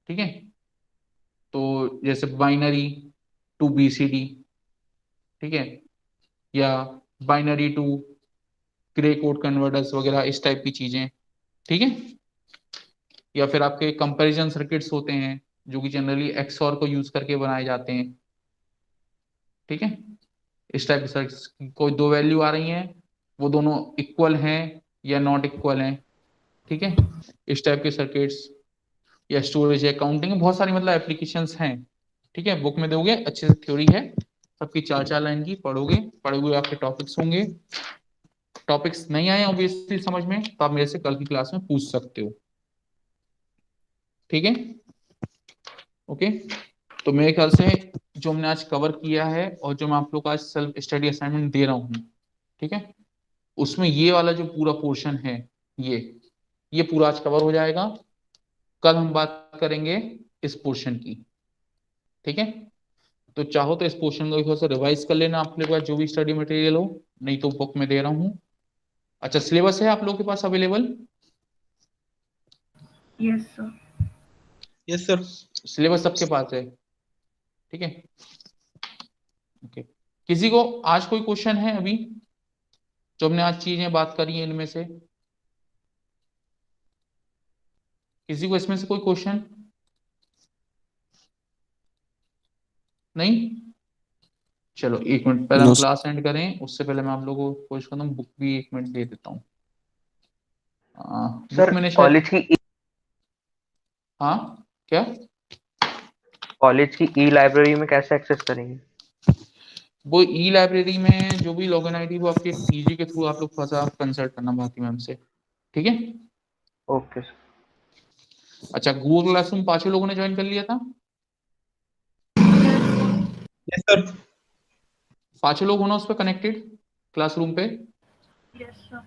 ठीक है, तो जैसे बाइनरी टू बीसीडी। ठीक है, या binary to gray code converters वगैरह, इस टाइप की चीजें। ठीक है, या फिर आपके कंपैरिजन सर्किट्स होते हैं जो कि जनरली एक्सओर को यूज करके बनाए जाते हैं। ठीक है, इस टाइप के सर्किट्स, कोई दो वैल्यू आ रही हैं, वो दोनों इक्वल हैं या नॉट इक्वल हैं। ठीक है, इस टाइप के सर्किट्स, या स्टोरेज है, काउंटिंग, बहुत सारी मतलब एप्लीकेशंस हैं। ठीक है, बुक में दोगे, अच्छे से थ्योरी है सबकी, 4-4 लाइन की पढ़ोगे, पढ़े हुए आपके टॉपिक्स होंगे। टॉपिक्स नहीं आए ऑब्वियसली समझ में, तो आप मेरे से कल की क्लास में पूछ सकते हो। ठीक है, ओके। तो मेरे ख्याल से जो हमने आज कवर किया है, और जो मैं आप लोग को आज सेल्फ स्टडी असाइनमेंट दे रहा हूँ, ठीक है, उसमें ये वाला जो पूरा पोर्शन है, ये पूरा आज कवर हो जाएगा। कल हम बात करेंगे इस पोर्शन की। ठीक है, तो चाहो तो इस पोर्शन को थोड़ा सा रिवाइज कर लेना आप लोग, जो भी स्टडी मटेरियल हो, नहीं तो बुक में दे रहा हूँ। अच्छा, सिलेबस है आप लोग के पास available? Yes, sir. Yes, sir. Syllabus सबके पास है? ठीक है, ओके। किसी को आज कोई क्वेश्चन है अभी, जो हमने आज चीजें बात करी हैं इनमें से? किसी को इसमें से कोई क्वेश्चन? नहीं? चलो एक मिनट, पहले हम No, sir. क्लास एंड करें उससे पहले मैं आप लोगों को कोशिश करता हूँ, बुक भी एक मिनट दे देता हूँ। बुक सर मैंने शायद, कॉलेज की हाँ क्या? कॉलेज की ई लाइब्रेरी में कैसे एक्सेस करेंगे? वो ई लाइब्रेरी में जो भी लॉगिन आईडी वो आपके पीजी के थ्रू आप लोग थोड़ा सा कंसल्ट करना भारती मैम से, ठीक है? Okay sir. अच्छा, गूगल क्लासरूम पांचों लोगों ने ज्वाइन कर लिया था? Yes sir. पांचों लोग होना उस पर कनेक्टेड क्लासरूम पे? Yes sir.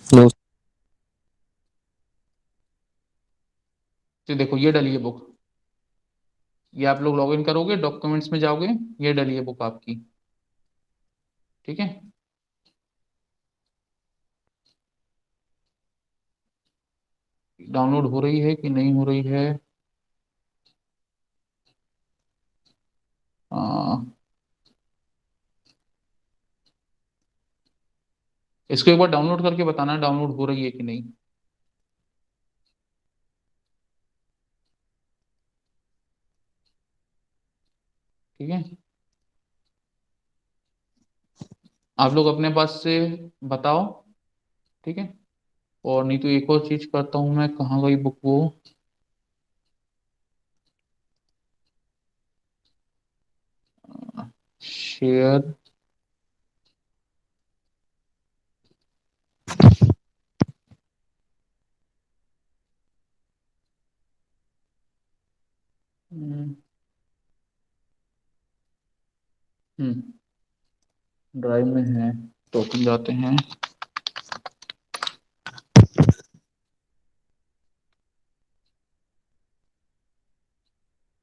No. तो देखो ये डली है बुक, ये आप लोग लॉगिन करोगे, डॉक्यूमेंट्स में जाओगे, ये डली है बुक आपकी, ठीक है? डाउनलोड हो रही है कि नहीं हो रही है? आ, इसको एक बार डाउनलोड करके बताना डाउनलोड हो रही है कि नहीं। ठीक है, आप लोग अपने पास से बताओ, ठीक है? और नहीं तो एक और चीज करता हूं मैं, कहाँ गई बुक वो? शेयर, ड्राइव में है तो ओपन जाते हैं।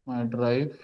माई ड्राइव,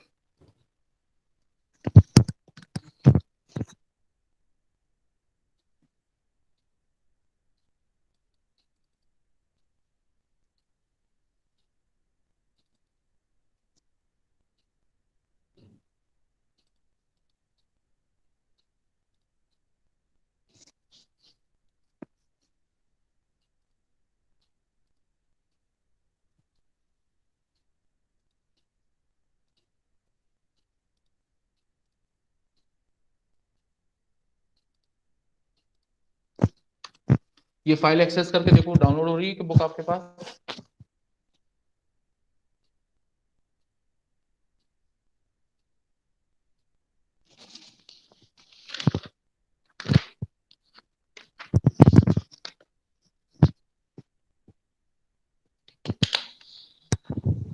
ये फाइल एक्सेस करके देखो डाउनलोड हो रही है कि बुक आपके पास?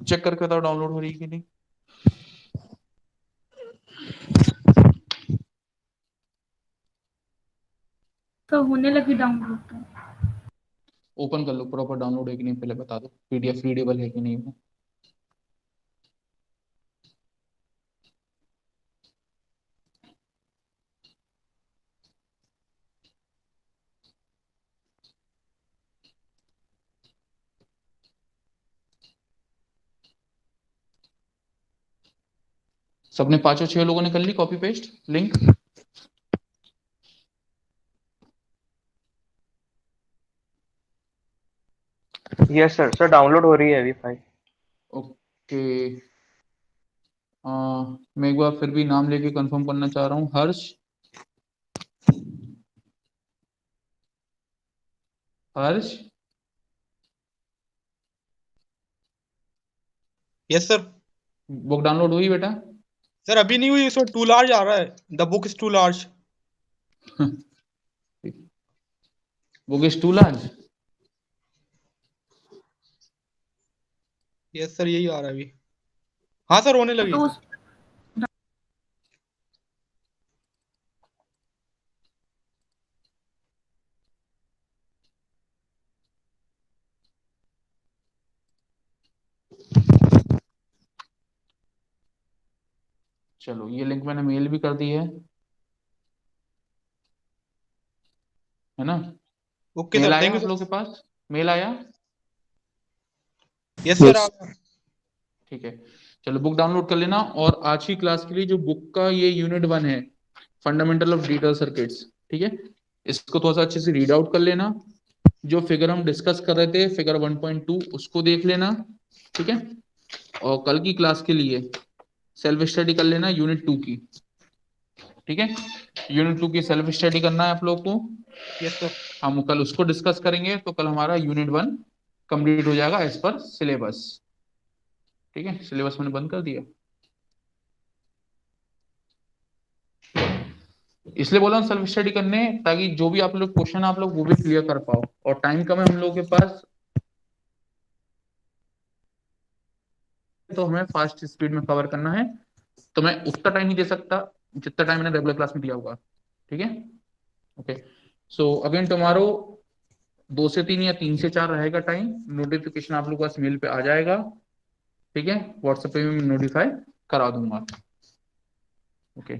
चेक करके बताओ डाउनलोड हो रही है कि नहीं। तो होने लगी डाउनलोड तो। ओपन कर लो, प्रॉपर डाउनलोड है कि नहीं पहले बता दो, पीडीएफ रीडेबल है कि नहीं वो। सबने पांचों छह लोगों ने कर ली copy paste link? Yes sir. Sir download हो रही है अभी फाइल। ओके, मैं एक बार फिर भी नाम लेके कंफर्म करना चाह रहा हूँ। हर्ष, हर्ष, यस सर। बुक डाउनलोड हुई बेटा? सर अभी नहीं हुई, उसमें टू लार्ज आ रहा है, the book is too large. Book is too large? Yes sir, यही आ रहा है अभी। हाँ सर, होने लगी। तो उस चलो ये लिंक मैंने मेल भी कर दी है ना? ओके मेल सर, आया थैंक यू आप लोगों सर। के पास? मेल आया? Yes sir, Yes. ठीक है, चलो बुक डाउनलोड कर लेना। और आज की क्लास के लिए जो बुक का ये यूनिट 1 है, फंडामेंटल ऑफ डिजिटल सर्किट्स, ठीक है। इसको थोड़ा सा अच्छे से रीड आउट कर लेना। जो फिगर हम डिस्कस कर रहे थे फिगर 1.2 उसको देख लेना, ठीक है। और कल की क्लास के लिए सेल्फ स्टडी कर लेना यूनिट 2 की, ठीक है। यूनिट 2 की सेल्फ स्टडी करना है आप लोग को। Yes sir. हम कल उसको डिस्कस करेंगे, तो कल हमारा यूनिट 1 कंप्लीट हो जाएगा एज पर सिलेबस, ठीक है। सिलेबस मैंने बंद कर दिया, इसलिए बोला हूँ सेल्फ स्टडी करने, ताकि जो भी आप लोग क्वेश्चन आप लोग वो भी क्लियर कर पाओ। और टाइम कम है हम लोगों के पास, तो हमें फास्ट स्पीड में कवर करना है, तो मैं उतना टाइम नहीं दे सकता जितना टाइम मैंने रेगुलर क्लास में दिया होगा, ठीक है। ओके, सो अगेन टुमारो 2 से 3 या 3 से 4 रहेगा टाइम। नोटिफिकेशन आप लोग के पास मेल पे आ जाएगा, ठीक है। व्हाट्सएप पे भी मैं नोटिफाई करा दूंगा, ओके,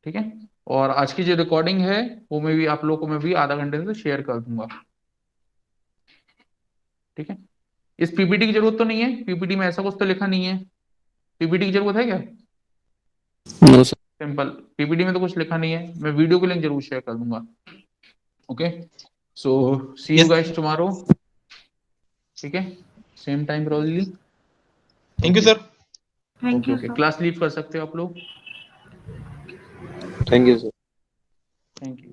ठीक है। और आज की जो रिकॉर्डिंग है वो मैं भी आप लोगों को मैं भी आधा घंटे से शेयर कर दूंगा, ठीक है। इस पीपीटी की जरूरत तो नहीं है, पीपीटी में ऐसा कुछ तो लिखा नहीं है। पीपीटी की जरूरत है क्या? No, sir. सिंपल, पीपीटी में तो कुछ लिखा नहीं है। मैं वीडियो की लिंक जरूर शेयर कर दूंगा, okay. So see you Yes. Guys tomorrow, ठीक है, same time probably. Thank you sir. Thank you okay, sir. Class leave कर सकते हो आप लोग। Thank you, sir. Thank you.